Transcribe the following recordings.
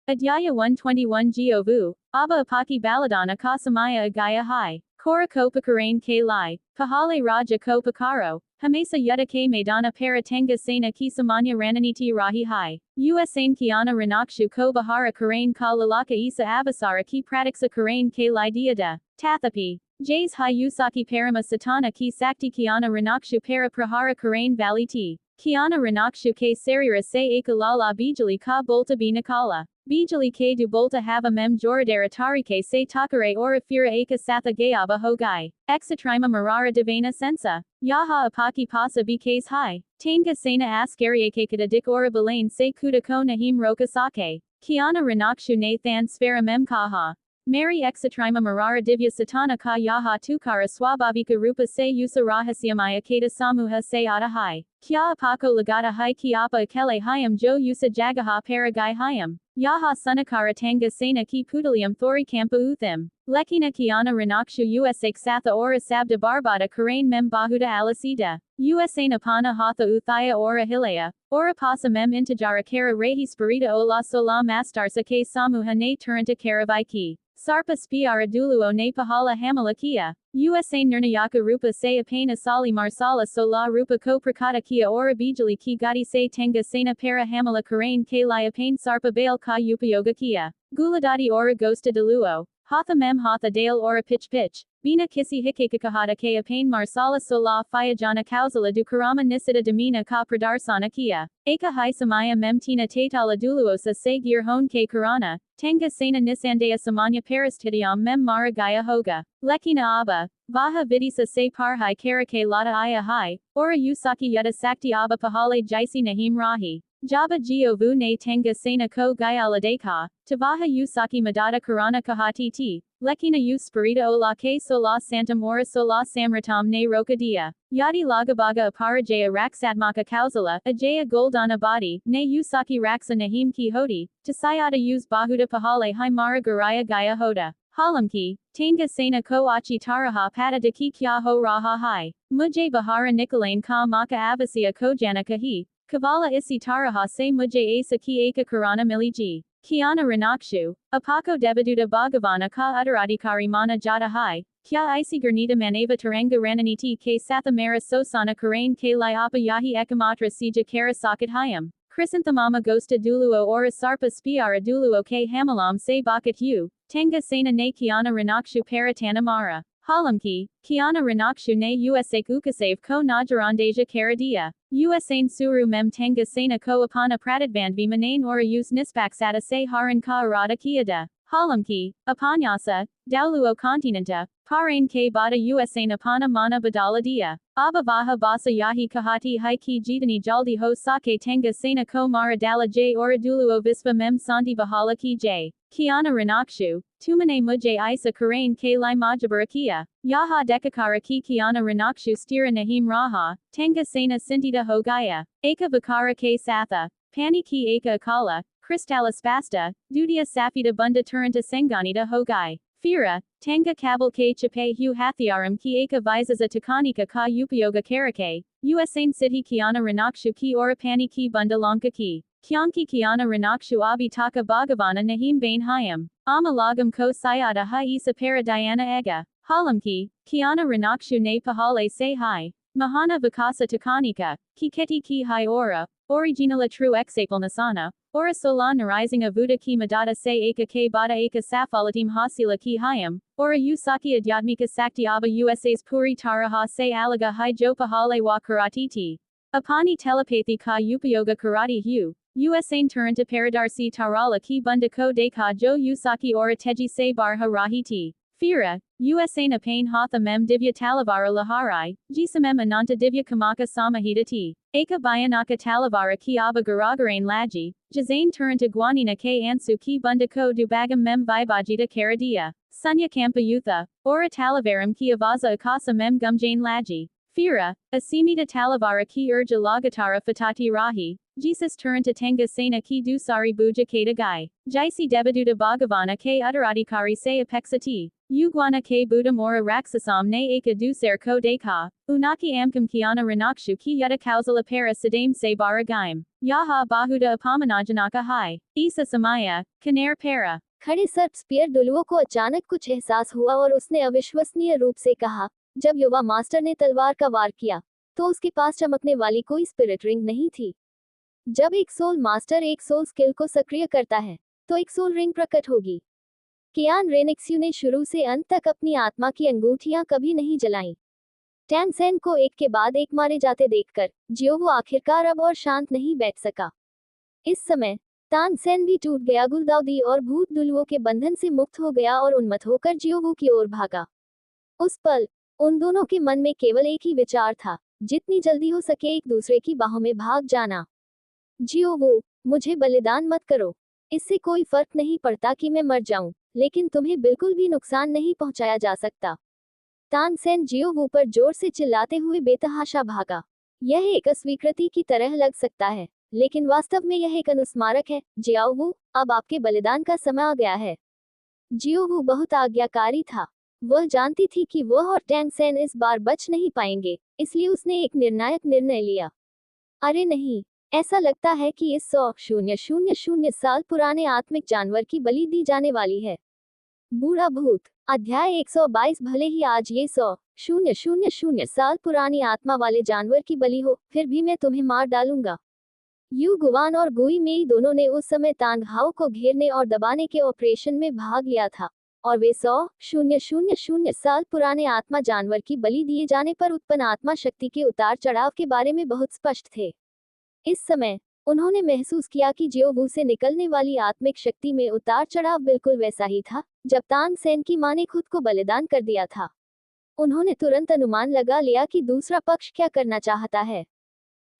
Adhyaya 121 Giovu, Abba Apaki Baladana Kasamaya Agaya Hai. Kora Kopa Karain K Lai, Pahale Raja Kopa Karo, Hamesa Yutta K Maidana Paratenga Sena Kisamanya Rananiti Rahi Hai. Usain Kiana Ranakshu Ko Bahara Karain Ka Lalaka Isa Avasara Ki Pratiksa Karain K Lai Diada. Tathapi. Jays Hai Usaki Parama Satana Ki Sakti Kiana Ranakshu Para Prahara Karain Valley T. Kiana Ranakshu K Sarira Se Eka Lala Bijali Ka Bolta Binakala. Bijali K du Bolta Hava Mem Joradara Tarike Se Takare Ora Fira Eka Satha Gayaba Hogai. Exatrima Marara Devana Sensa. Yaha Apaki Pasa BKs Hai. Tanga Sena Askariakekada Dik Ora Balain Se Kudako Nahim Roka Sake. Kiana Ranakshu Nathan Sfera Mem Kaha. Mary Exatrima Marara Divya Satana Ka Yaha Tukara Swabhavika Rupa Se Usa Rahasyamaya Kata Samuha Se Ada Hai. Kya Apako Lagata Hai Kiapa Akele Hayam Jo Usa Jagaha Paragai Hayam. Yaha Sunakara Tanga Sena Ki Pudalium Thori Kampa Uthim. Lekina Kiana Ranakshu Usak Satha Ora Sabda Barbada Karain Mem Bahuda Alasida. Usain Apana Hatha Uthaya Ora Hilaya. Ora Pasa Mem Intajara Kara Rehi Spirita Ola Sola Mastarsa Ke Samuha Ne Turanta Karavaiki. Sarpa Spiara Duluo Ne Pahala Hamalakia. Usain Nirnayaka Rupa Se Apana Sali Marsala Sola Rupa Ko Prakata Kia Ora Bijali Ki Gadi Se Tenga Sena Para Hamala Karain Ke Liapane Sarpa Bail Ka Upayoga Kia. Guladadi Ora Gosta Deluo. Hatha Mem Hatha Dale Ora Pitch Pitch. Bina Kisi Hikakahada Ke Apane Marsala Sola Fayajana Kausala Dukarama Nisida Damina Ka Pradarsana Kia. Eka Hai Samaya Mem Tina Tatala Duluosa Se Gir Hon Ke Karana. Tenga Sena Nisandaya Samanya Parastitiam Mem Mara Gaya Hoga. Lekina Abba. Vaha Vidisa Se Parhai Karake Lata Aya Hai. Ora Usaki Yutta Sakti Abba Pahale Jaisi Nahim Rahi. Jaba Giovu Ne Tenga Sena Ko Gayala Deka. Tavaha Usaki Madada Karana Kahati T. Lekina U Spirita Ola Ke Sola Santa Mora Sola Samratam Ne Roka Dia. Yadi Lagabaga Aparajaya Raksatmaka Kausala, Ajaya Goldana Badi, Ne Usaki Raksa Nahim Ki Hodi, Tasayada Use Bahuda Pahale Hai Mara Garaya Gaya Hoda. Halamki, Tanga Sena Ko Achi Taraha Pada Daki Kya Ho Raha Hai. Mujay Bahara Nikolane Ka Maka Abasia Kojana Kahi. Kavala Isi Taraha Se Mujay Asa Ki Eka Karana Miliji. Kiana Ranakshu. Apako Devaduda Bhagavana Ka Uttaradikari Mana Jata Hai. Kya Isi Gurnita Manava Taranga Rananiti K Sathamara Sosana Karain K Liapa Yahi Ekamatra Sija Kara Sakat Hayam. Chrysanthemama Gosta Duluo Ora Sarpa Spiara Duluo K Hamalam Se Bakat Hu. Tenga Sena Ne Kiana Ranakshu Paratana Mara. Halamki, Kiana Ranakshu Ne Usak Ukasave Ko Najarandaja Karadia. Usain Suru Mem Tenga Sena Ko Apana Pratadband Manane Ora Us Nispaksata Se Haran Ka Arada Kiada. Halamki, Apanyasa, Dauluo Continenta, Parain K Bada Usain Apana Mana Badala Dia. Abavaha Basa Yahi Kahati Hai Ki Jitani Jaldi Ho Sake Tenga Sena Ko Mara Dala J Ora Duluo Vispa Mem Santi Bahala Ki J. Kiana Ranakshu, Tumane Mujay Isa Karain K Lai Majabarakia. Yaha Dekakara Ki Kiana Ranakshu Stira Nahim Raha, Tenga Sena Sintita Hogaya. Eka Vakara K Satha. Pani Ki Eka Akala. Kristalla Spasta, Dudia Safida Bunda Turanta Senganita Hogai. Fira, Tanga Kabal K Chape Hu Hathiaram Ki Eka Visaza Takanika Ka Upayoga Karake. Usain Siddhi Kiana Ranakshu Ki Ora Pani Ki Bunda Lanka Ki. Kyanki Kiana Ranakshu Abi Taka Bhagavana Nahim Bain Hayam. Amalagam Ko Sayada Hai Isa Para Diana Ega. Halamki, Kiana Ranakshu Ne Pahale Se Hai. Mahana Vikasa Takanika. Kiketi Ki Hai Ora. Originala True Exapal Nasana. Ora Solan Narising Avuda Ki Madata Se Eka K Bada Eka Safalatim Hasila Ki Hayam. Ora Usaki Adyadmika Sakti Abba USA's Puri Taraha Se Alaga Hai Jopa Hale Wa Karatiti. Apani Telepathy Ka Upayoga Karati Hu. Usain Turanta Paradarsi Tarala Ki Bunda Ko Deka Jo Usaki Ora Teji Se Barha Rahiti. Fira, Usain Apane Hatha Mem Divya Talavara Laharai, Jisamem Ananta Divya Kamaka Samahita T. Eka Bayanaka Talavara Ki Abba Garagarain Laji, Jazain Turanta Guanina K Ansu Ki Bunda Ko Dubagam Mem Vibajita Karadia. Sunya Kampa Yutha, Ora Talavaram Ki Avaza Akasa Mem Gumjain Laji. Fira, Asimita Talavara Ki Urja Lagatara Fatati Rahi, Jesus Turantatanga Sena Ki Du Sari Buja Kata Gai. Jaisi Debaduta Bhagavana K Uttaradikari Se Apexati. Ugwana K Buddha Mora Raksasam Ne Eka Duser Ko Deka. Unaki Amkam Kiana Ranakshu Ki Yutta Kausala Para Sadame Se Baragaim. Yaha Bahuda Apamanajanaka Hai. Isa Samaya. Kaner Para. खड़े सर्प spear दुलुओ को अचानक कुछ एहसास हुआ और उसने अविश्वसनीय रूप से कहा, जब युवा मास्टर ने तलवार का वार किया तो उसके पास चमकने वाली कोई स्पिरिट रिंग नहीं थी। जब एक सोल मास्टर एक सोल स्किल को सक्रिय करता है तो एक सोल रिंग प्रकट होगी। कियान रेनेक्स्यू ने शुरू से अंत तक अपनी आत्मा की अंगूठियां कभी नहीं जलाईं। टैन सेन को एक के बाद एक मारे जाते देखकर जियोवू आखिरकार अब और शांत नहीं बैठ सका। इस समय तान सेन भी टूट गया, गुलदाउदी और भूत दुलुओं के बंधन से मुक्त हो गया और उन्मत्त होकर जियोवू की ओर भागा। उस पल उन दोनों के मन में केवल एक ही विचार था, जितनी जल्दी हो सके एक दूसरे की बाहों में भाग जाना। जियोवू, मुझे बलिदान मत करो। इससे कोई फर्क नहीं पड़ता कि मैं मर जाऊं, लेकिन तुम्हें बिल्कुल भी नुकसान नहीं पहुंचाया जा सकता। तान सेन जियोवू पर जोर से चिल्लाते हुए बेतहाशा भागा। यह एक अस्वीकृति की तरह लग सकता है, लेकिन वास्तव में यह एक अनुस्मारक है। जियोवू, अब आपके बलिदान का समय आ गया है। जियोवू बहुत आज्ञाकारी था। वह जानती थी कि वह और टैंग सेन इस बार बच नहीं पाएंगे, इसलिए उसने एक निर्णायक निर्णय लिया। अरे नहीं, ऐसा लगता है कि इस 100,000 साल पुराने आत्मिक जानवर की बलि दी जाने वाली है। बूढ़ा भूत। अध्याय 122। भले ही आज ये 100,000 साल पुरानी आत्मा वाले जानवर की बलि हो, फिर भी मैं तुम्हें मार डालूंगा। यू गुवान और गुई मेई दोनों ने उस समय तांग हाओ को घेरने और दबाने के ऑपरेशन में भाग लिया था, और वे 100,000 साल पुराने आत्मा जानवर की बलि दिए जाने पर उत्पन्न आत्मा शक्ति के उतार चढ़ाव के बारे में बहुत स्पष्ट थे। इस समय उन्होंने महसूस किया कि जियोवू से निकलने वाली आत्मिक शक्ति में उतार चढ़ाव बिल्कुल वैसा ही था जब तान सेन की मां ने खुद को बलिदान कर दिया था। उन्होंने तुरंत अनुमान लगा लिया कि दूसरा पक्ष क्या करना चाहता है।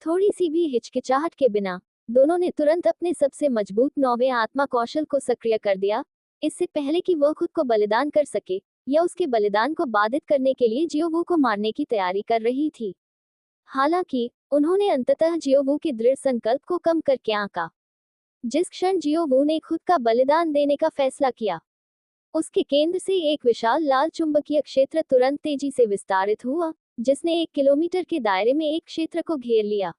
थोड़ी सी भी हिचकिचाहट के बिना दोनों ने तुरंत अपने सबसे मजबूत 9वें आत्मा कौशल को सक्रिय कर दिया, इससे पहले कि वह खुद को बलिदान कर सके या उसके बलिदान को बाधित करने के लिए जियोवू को मारने की तैयारी कर रही थी। हालांकि उन्होंने अंततः जियोवू के दृढ़ संकल्प को कम करके आंका। जिस क्षण जियोवू ने खुद का बलिदान देने का फैसला किया, उसके केंद्र से एक विशाल लाल चुंबकीय क्षेत्र तुरंत तेजी से विस्तारित हुआ, जिसने 1 किलोमीटर के दायरे में एक क्षेत्र को घेर लिया।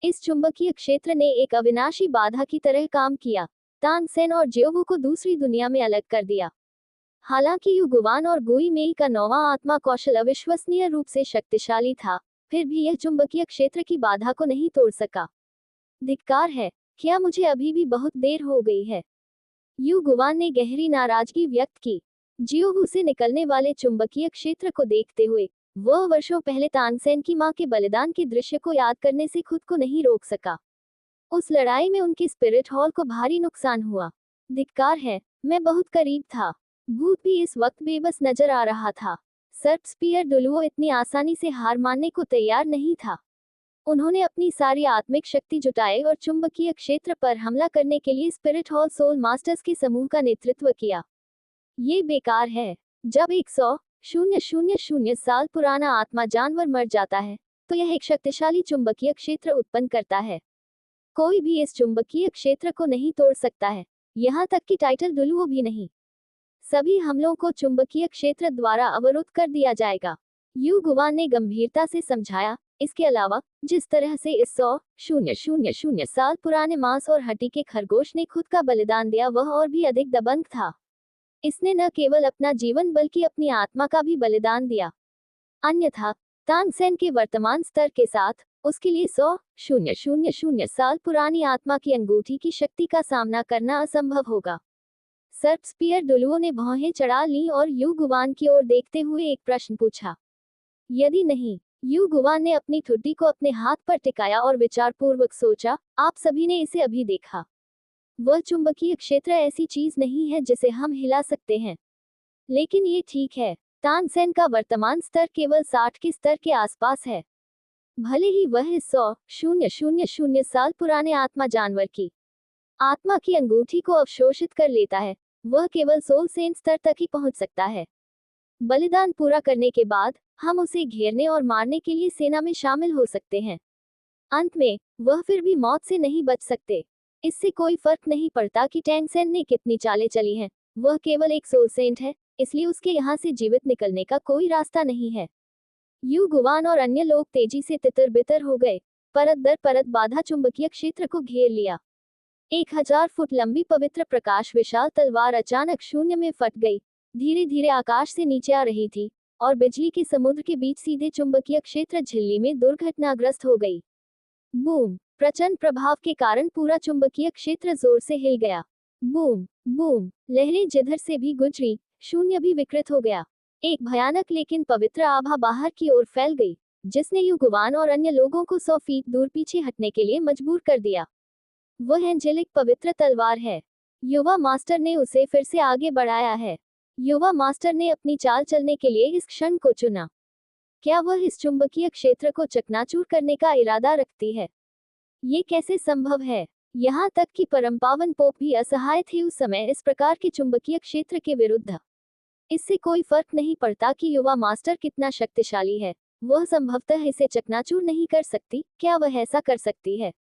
इस चुंबकीय क्षेत्र ने एक अविनाशी बाधा की तरह काम किया, तान सेन और जियोवू को दूसरी दुनिया में अलग कर दिया। हालांकि यू गुवान और गुई मेई का 9वां आत्मा कौशल अविश्वसनीय रूप से शक्तिशाली था, फिर भी यह चुंबकीय क्षेत्र की बाधा को नहीं तोड़ सका। धिक्कार है, क्या मुझे अभी भी बहुत देर हो गई है? यू गुवान ने गहरी नाराजगी व्यक्त की। जियोवू से निकलने वाले चुंबकीय क्षेत्र को देखते हुए वह वर्षों पहले तानसेन की मां के बलिदान के दृश्य को याद करने से खुद को नहीं रोक सका। उस लड़ाई में उनके स्पिरिट हॉल को भारी नुकसान हुआ। धिक्कार है, मैं बहुत करीब था। भूत भी इस वक्त बेबस नजर आ रहा था। सर्प स्पीयर दुलुओ इतनी आसानी से हार मानने को तैयार नहीं था। उन्होंने अपनी सारी आत्मिक शक्ति जुटाई और चुंबकीय क्षेत्र पर हमला करने के लिए स्पिरिट हॉल सोल मास्टर्स के समूह का नेतृत्व किया। ये बेकार है। जब 100,000 साल पुराना आत्मा जानवर मर जाता है तो यह एक शक्तिशाली चुंबकीय क्षेत्र उत्पन्न करता है। कोई भी इस चुंबकीय क्षेत्र को नहीं तोड़ सकता है, यहाँ तक कि टाइटल दुलुओ भी नहीं। सभी हमलों को चुंबकीय क्षेत्र द्वारा अवरुद्ध कर दिया जाएगा, यू गुवान ने गंभीरता से समझाया। इसके अलावा जिस तरह से इस 100,000 साल पुराने मांस और हड्डी के खरगोश ने खुद का बलिदान दिया, वह और भी अधिक दबंग था। इसने न केवल अपना जीवन बल्कि अपनी आत्मा का भी बलिदान दिया। अन्यथा तानसेन के वर्तमान स्तर के साथ उसके लिए 100,000 साल पुरानी आत्मा की अंगूठी की शक्ति का सामना करना असंभव होगा। सर्प स्पीयर दुलुओ ने भौहें चढ़ा लीं और यू गुवान की ओर देखते हुए एक प्रश्न पूछा। यदि नहीं, यू गुवान ने अपनी ठुड्डी को अपने हाथ पर टिकाया और विचारपूर्वक सोचा, आप सभी ने इसे अभी देखा। वह चुंबकीय क्षेत्र ऐसी चीज नहीं है जिसे हम हिला सकते हैं। लेकिन ये ठीक है, तानसेन का वर्तमान स्तर केवल 60 के स्तर के आसपास है। भले ही वह 100,000 साल पुराने आत्मा जानवर की आत्मा की अंगूठी को अवशोषित कर लेता है, वह केवल सोल सेन स्तर तक ही पहुंच सकता है। बलिदान पूरा करने के बाद हम उसे घेरने और मारने के लिए सेना में शामिल हो सकते हैं। अंत में वह फिर भी मौत से नहीं बच सकते। इससे कोई फर्क नहीं पड़ता कि टैंग सेन ने कितनी चालें चली हैं, वह केवल एक सोल सेंट है, इसलिए उसके यहाँ से जीवित निकलने का कोई रास्ता नहीं है। यू गुवान और अन्य लोग तेजी से तितर बितर हो गए। परत दर परत बाधा चुंबकीय क्षेत्र को घेर लिया। 1000 फुट लंबी पवित्र प्रकाश विशाल तलवार अचानक शून्य में फट गई, धीरे धीरे आकाश से नीचे आ रही थी और बिजली के समुद्र के बीच सीधे चुंबकीय क्षेत्र झिल्ली में दुर्घटनाग्रस्त हो गई। बूम! प्रचंड प्रभाव के कारण पूरा चुंबकीय क्षेत्र जोर से हिल गया। Boom boom! लहरें जिधर से भी गुजरी, शून्य भी विकृत हो गया। एक भयानक लेकिन पवित्र आभा बाहर की ओर फैल गई, जिसने युगवान और अन्य लोगों को 100 फीट दूर पीछे हटने के लिए मजबूर कर दिया। वह एंजेलिक पवित्र तलवार है। युवा मास्टर ने उसे फिर से आगे बढ़ाया है। युवा मास्टर ने अपनी चाल चलने के लिए इस क्षण को चुना। क्या वह इस चुंबकीय क्षेत्र को चकनाचूर करने का इरादा रखती है? ये कैसे संभव है? यहाँ तक कि परमपावन पोप भी असहाय थे उस समय इस प्रकार के चुंबकीय क्षेत्र के विरुद्ध। इससे कोई फर्क नहीं पड़ता कि युवा मास्टर कितना शक्तिशाली है, वह संभवतः इसे चकनाचूर नहीं कर सकती। क्या वह ऐसा कर सकती है?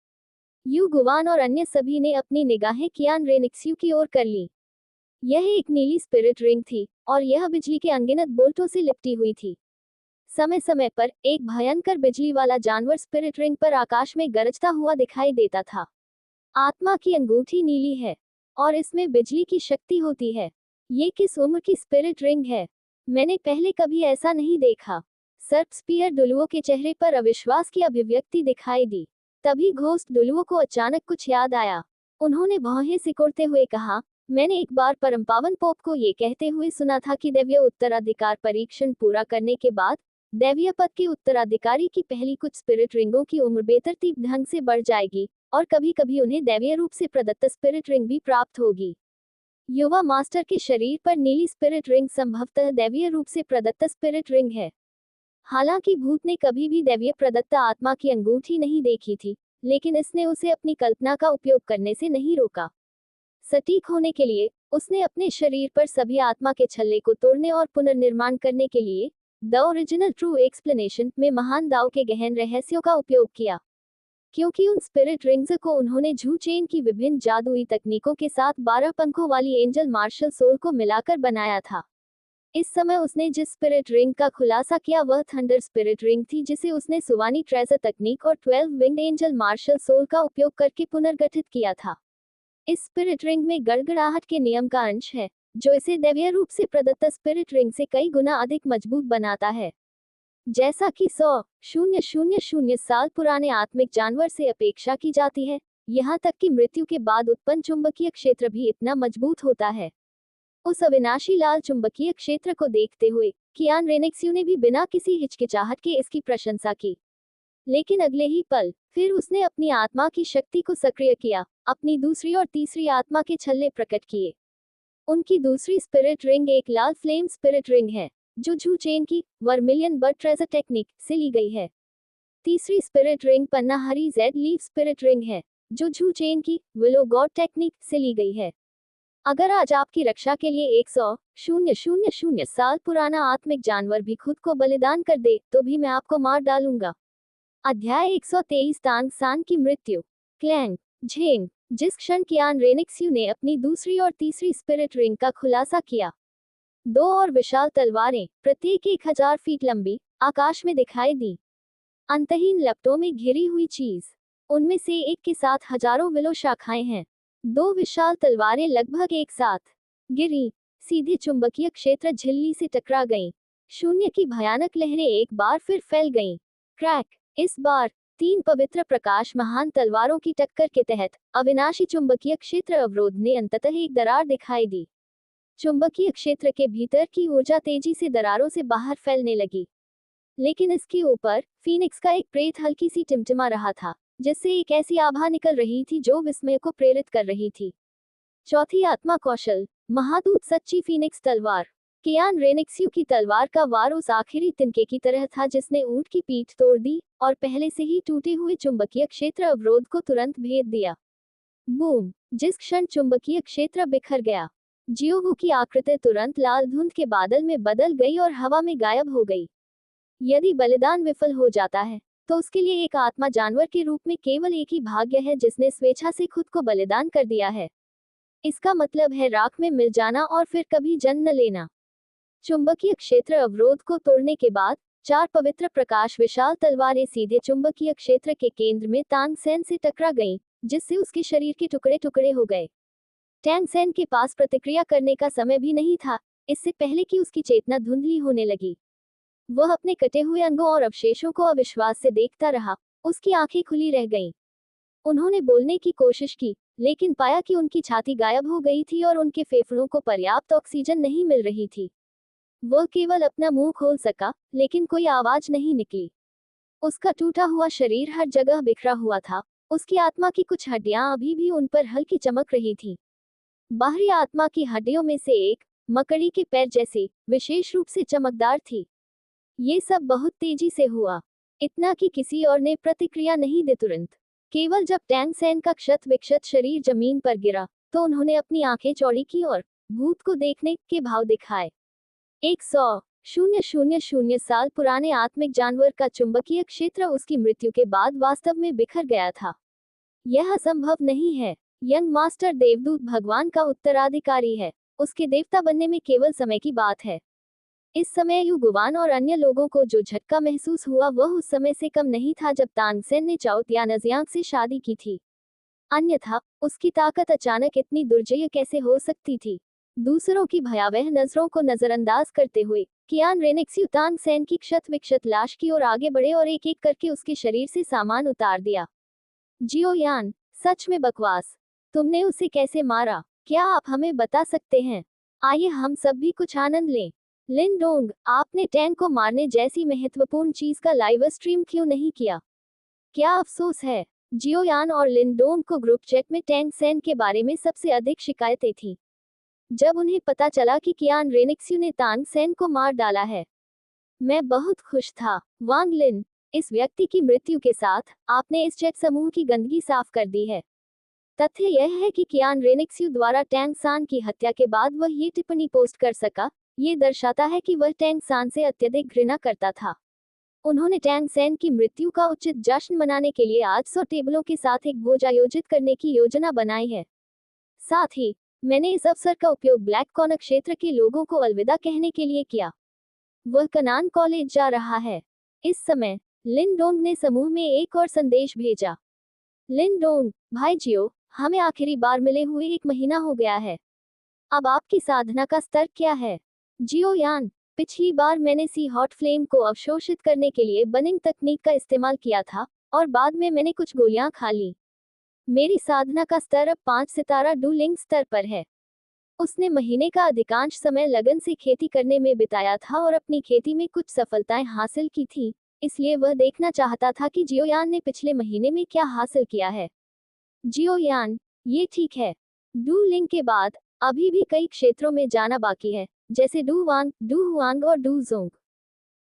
यू गुवान और अन्य सभी ने अपनी निगाहें कियान रेनिक्सियू की ओर कर ली। यह एक नीली स्पिरिट रिंग थी और यह बिजली के अनगिनत बोल्टों से लिपटी हुई थी। समय समय पर एक भयंकर बिजली वाला जानवर स्पिरिट रिंग पर आकाश में गरजता हुआ दिखाई देता था। आत्मा की अंगूठी नीली है और इसमें बिजली की शक्ति होती है। ये किस उम्र की स्पिरिट रिंग है? मैंने पहले कभी ऐसा नहीं देखा। सर्प स्पीयर डुलुओ के चेहरे पर अविश्वास की अभिव्यक्ति दिखाई दी। तभी घोस्ट डुलुओ को अचानक कुछ याद आया। उन्होंने भौहें सिकोड़ते हुए कहा, मैंने एक बार परमपावन पोप को ये कहते हुए सुना था कि दैवीय उत्तराधिकार परीक्षण पूरा करने के बाद दैवीय पद के उत्तराधिकारी की पहली कुछ स्पिरिट रिंगों की उम्र बेतरतीब ढंग से बढ़ जाएगी और कभी कभी उन्हें दैवीय रूप से प्रदत्त स्पिरिट रिंग भी प्राप्त होगी। युवा मास्टर के शरीर पर नीली स्पिरिट रिंग संभवतः दैवीय रूप से प्रदत्त स्पिरिट रिंग है। हालांकि भूत ने कभी भी दैवीय प्रदत्त आत्मा की अंगूठी नहीं देखी थी, लेकिन इसने उसे अपनी कल्पना का उपयोग करने से नहीं रोका। सटीक होने के लिए उसने अपने शरीर पर सभी आत्मा के छल्ले को तोड़ने और पुनर्निर्माण करने के लिए द ओरिजिनल ट्रू एक्सप्लेनेशन में महान दाव के गहन रहस्यों का उपयोग किया। क्योंकि उन स्पिरिट रिंग्स को उन्होंने झू चेन की विभिन्न जादुई तकनीकों के साथ 12 पंखों वाली एंजल मार्शल सोल को मिलाकर बनाया था। इस समय उसने जिस स्पिरिट रिंग का खुलासा किया वह थंडर स्पिरिट रिंग थी, जिसे उसने सुवानी ट्रेजर तकनीक और 12 विंग्ड एंजल मार्शल सोल का उपयोग करके पुनर्गठित किया था। इस स्पिरिट रिंग में गड़गड़ाहट के नियम का अंश है, जो इसे दैवीय रूप से प्रदत्त स्पिरिट रिंग से कई गुना अधिक मजबूत बनाता है। जैसा कि 100,000 साल पुराने आत्मिक जानवर से अपेक्षा की जाती है, यहाँ तक कि मृत्यु के बाद उत्पन्न चुंबकीय क्षेत्र भी इतना मजबूत होता है। उस अविनाशी लाल चुंबकीय क्षेत्र को देखते हुए कियान रेनिक्सियू ने भी बिना किसी हिचकिचाहट के इसकी प्रशंसा की। लेकिन अगले ही पल फिर उसने अपनी आत्मा की शक्ति को सक्रिय किया, अपनी दूसरी और तीसरी आत्मा के छल्ले प्रकट किए। उनकी दूसरी स्पिरिट रिंग एक लाल फ्लेम स्पिरिट रिंग है, जो झू चेन की वर्मिलियन बर्ड ट्रेजर टेक्निक से ली गई है। तीसरी स्पिरिट रिंग पन्ना हरी जेड लीफ स्पिरिट रिंग है, जो झू चेन की विलो गॉड टेक्निक से ली गई है। अगर आज आपकी रक्षा के लिए 100,000 साल पुराना आत्मिक जानवर भी खुद को बलिदान कर दे, तो भी मैं आपको मार डालूंगा। अध्याय 123 तांग सान की मृत्यु। Clang Zheng. जिस क्षण कियान रेनिक्सियू ने अपनी दूसरी और तीसरी स्पिरिट रिंग का खुलासा किया, 2 और विशाल तलवारें, प्रत्येक 1000 फीट लंबी, आकाश में दिखाई दी। अंतहीन लपटों में घिरी हुई चीज। उनमें से एक के साथ हजारों विलो शाखाएं हैं। 2 विशाल तलवारें लगभग एक साथ गिरी, सीधे चुंबकीय क्षेत्र झिल्ली से टकरा गईं। शून्य की भयानक लहरें एक बार फिर फैल गईं। क्रैक। इस बार 3 पवित्र प्रकाश महान तलवारों की टक्कर के तहत अविनाशी चुंबकीय क्षेत्र अवरोध ने अंततः एक दरार दिखाई दी। चुंबकीय क्षेत्र के भीतर की ऊर्जा तेजी से दरारों से बाहर फैलने लगी। लेकिन इसके ऊपर फीनिक्स का एक प्रेत हल्की सी टिमटिमा रहा था, जिससे एक ऐसी आभा निकल रही थी जो विस्मय को प्रेरित कर रही थी। चौथी आत्मा कौशल, महादूत सच्ची फीनिक्स तलवार। कियान रेनिक्सियू की तलवार का वार उस आखिरी तिनके की तरह था जिसने ऊंट की पीठ तोड़ दी और पहले से ही टूटे हुए चुंबकीय क्षेत्र अवरोध को तुरंत भेद दिया। बूम! जिस क्षण चुंबकीय क्षेत्र बिखर गया, जियोवू की आकृति तुरंत लाल धुंध के बादल में बदल गई और हवा में गायब हो गई। यदि बलिदान विफल हो जाता है, तो उसके लिए एक आत्मा जानवर के रूप में केवल एक ही भाग्य है जिसने स्वेच्छा से खुद को बलिदान कर दिया है। इसका मतलब है राख में मिल जाना और फिर कभी जन्म न लेना। चुंबकीय क्षेत्र अवरोध को तोड़ने के बाद 4 पवित्र प्रकाश विशाल तलवारें सीधे चुंबकीय क्षेत्र के केंद्र में तांग सेन से टकरा गईं, जिससे उसके शरीर के टुकड़े टुकड़े हो गए। टैंग सेन के पास प्रतिक्रिया करने का समय भी नहीं था, इससे पहले कि उसकी चेतना धुंधली होने लगी। वह अपने कटे हुए अंगों और अवशेषों को अविश्वास से देखता रहा। उसकी आंखें खुली रह गईं। उन्होंने बोलने की कोशिश की, लेकिन पाया कि उनकी छाती गायब हो गई थी और उनके फेफड़ों को पर्याप्त ऑक्सीजन नहीं मिल रही थी। वह केवल अपना मुंह खोल सका, लेकिन कोई आवाज नहीं निकली। उसका टूटा हुआ शरीर हर जगह बिखरा हुआ था। उसकी आत्मा की कुछ हड्डियां अभी भी उन पर हल्की चमक रही थी। बाहरी आत्मा की हड्डियों में से एक, मकड़ी के पैर जैसी, विशेष रूप से चमकदार थी। ये सब बहुत तेजी से हुआ, इतना कि किसी और ने प्रतिक्रिया नहीं दी। तुरंत केवल जब टैंग सेन का क्षत विक्षत शरीर जमीन पर गिरा, तो उन्होंने अपनी आंखें चौड़ी की और भूत को देखने के भाव दिखाए। 100,000 साल पुराने आत्मिक जानवर का चुंबकीय क्षेत्र उसकी मृत्यु के बाद वास्तव में बिखर गया था। यह असंभव नहीं है। यंग मास्टर देवदूत भगवान का उत्तराधिकारी है। उसके देवता बनने में केवल समय की बात है। इस समय युगवान और अन्य लोगों को जो झटका महसूस हुआ वह उस समय से कम नहीं था जब तांग सेन ने चाओ त्यानजियांग से शादी की थी। अन्यथा उसकी ताकत अचानक इतनी दुर्जय कैसे हो सकती थी? दूसरों की भयावह नजरों को नजरअंदाज करते हुए कियान रेनिक्स्यू तांग सेन की क्षत विक्षत लाश की ओर आगे बढ़े और एक एक करके उसके शरीर से सामान उतार दिया। जियो यान, सच में बकवास। तुमने उसे कैसे मारा? क्या आप हमें बता सकते हैं? आइए हम सब भी कुछ आनंद लें। लिन डोंग, आपने टैंक को मारने जैसी महत्वपूर्ण चीज का लाइव स्ट्रीम क्यों नहीं किया? क्या अफसोस है? जियो यान और लिन डोंग को ग्रुप चैट में टैंग सेन के बारे में सबसे अधिक शिकायतें थीं। जब उन्हें पता चला कि कियान रेनिक्स्यू ने तांग सेन को मार डाला है, मैं बहुत खुश था। वांग लिन, इस व्यक्ति की मृत्यु के साथ आपने इस चैट समूह की गंदगी साफ कर दी है। तथ्य यह है कि कियान रेनिक्स्यू द्वारा टैंग सान की हत्या के बाद वह ये टिप्पणी पोस्ट कर सका, ये दर्शाता है कि वह टैंग सान से अत्यधिक घृणा करता था। उन्होंने टैंग सेन की मृत्यु का उचित जश्न मनाने के लिए आज 100 टेबलों के साथ एक भोज आयोजित करने की योजना बनाई है। साथ ही मैंने इस अवसर का उपयोग ब्लैक कॉर्नर क्षेत्र के लोगों को अलविदा कहने के लिए किया। वह कनान कॉलेज जा रहा है। इस समय लिन डोंग ने समूह में एक और संदेश भेजा। लिन डोंग, भाई जियो, हमें आखिरी बार मिले हुए 1 महीना हो गया है। अब आपकी साधना का स्तर क्या है? जियो यान, पिछली बार मैंने सी हॉट फ्लेम को अवशोषित करने के लिए बर्निंग तकनीक का इस्तेमाल किया था और बाद में मैंने कुछ गोलियां खा ली। मेरी साधना का स्तर अब 5 सितारा डूलिंग स्तर पर है। उसने महीने का अधिकांश समय लगन से खेती करने में बिताया था और अपनी खेती में कुछ सफलताएं हासिल की थी, इसलिए वह देखना चाहता था कि जियोयान ने पिछले महीने में क्या हासिल किया है। जियोयान, ये ठीक है। डू लिंग के बाद अभी भी कई क्षेत्रों में जाना बाकी है, जैसे डू वांग, डू हुआंग और डू जोंग।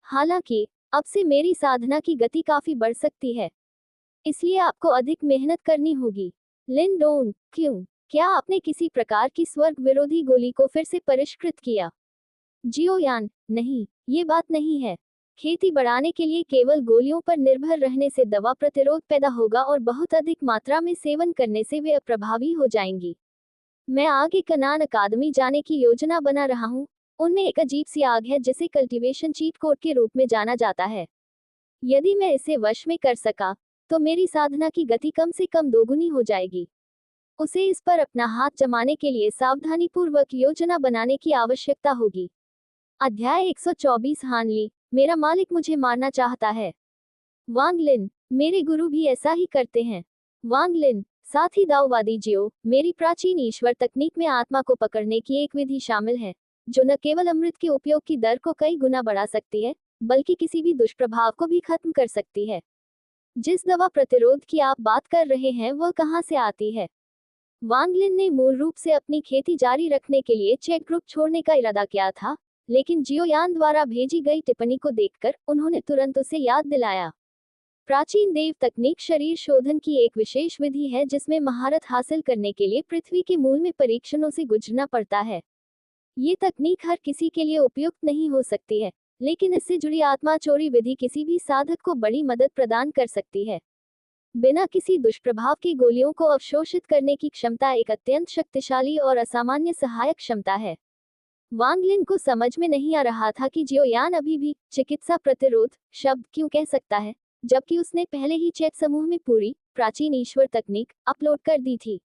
हालांकि अब से मेरी साधना की गति काफी बढ़ सकती है, इसलिए आपको अधिक मेहनत करनी होगी। लिन डोंग, क्यों? क्या आपने किसी प्रकार की स्वर्ग विरोधी गोली को फिर से परिष्कृत किया? जियोयान, नहीं, ये बात नहीं है। खेती बढ़ाने के लिए केवल गोलियों पर निर्भर रहने से दवा प्रतिरोध पैदा होगा और बहुत अधिक मात्रा में सेवन करने से वे अप्रभावी हो जाएंगी। मैं आगे कनान अकादमी जाने की योजना बना रहा हूँ। उनमें एक अजीब सी आग है जिसे कल्टीवेशन चीट कोड के रूप में जाना जाता है। यदि मैं इसे वश में कर सका, तो मेरी साधना की गति कम से कम दोगुनी हो जाएगी। उसे इस पर अपना हाथ जमाने के लिए सावधानीपूर्वक योजना बनाने की आवश्यकता होगी। अध्याय 124 हानली, मेरा मालिक मुझे मारना चाहता है। वांग लिन, मेरे गुरु भी ऐसा ही करते हैं। वांग लिन, साथ ही दाओवादी जियो, मेरी प्राचीन ईश्वर तकनीक में आत्मा को पकड़ने की एक विधि शामिल है, जो न केवल अमृत के उपयोग की दर को कई गुना बढ़ा सकती है, बल्कि किसी भी दुष्प्रभाव को भी खत्म कर सकती है। जिस दवा प्रतिरोध की आप बात कर रहे हैं वह कहाँ से आती है? वांग लिन ने मूल रूप से अपनी खेती जारी रखने के लिए चेक ग्रुप छोड़ने का इरादा किया था, लेकिन जियोयान द्वारा भेजी गई टिप्पणी को देखकर उन्होंने तुरंत उसे याद दिलाया। प्राचीन देव तकनीक शरीर शोधन की एक विशेष विधि है जिसमें महारत हासिल करने के लिए पृथ्वी के मूल में परीक्षणों से गुजरना पड़ता है। ये तकनीक हर किसी के लिए उपयुक्त नहीं हो सकती है, लेकिन इससे जुड़ी आत्मा चोरी विधि किसी भी साधक को बड़ी मदद प्रदान कर सकती है। बिना किसी दुष्प्रभाव की गोलियों को अवशोषित करने की क्षमता एक अत्यंत शक्तिशाली और असामान्य सहायक क्षमता है। वांग लिन को समझ में नहीं आ रहा था कि जियो यान अभी भी चिकित्सा प्रतिरोध शब्द क्यों कह सकता है, जबकि उसने पहले ही चैट समूह में पूरी प्राचीन ईश्वर तकनीक अपलोड कर दी थी।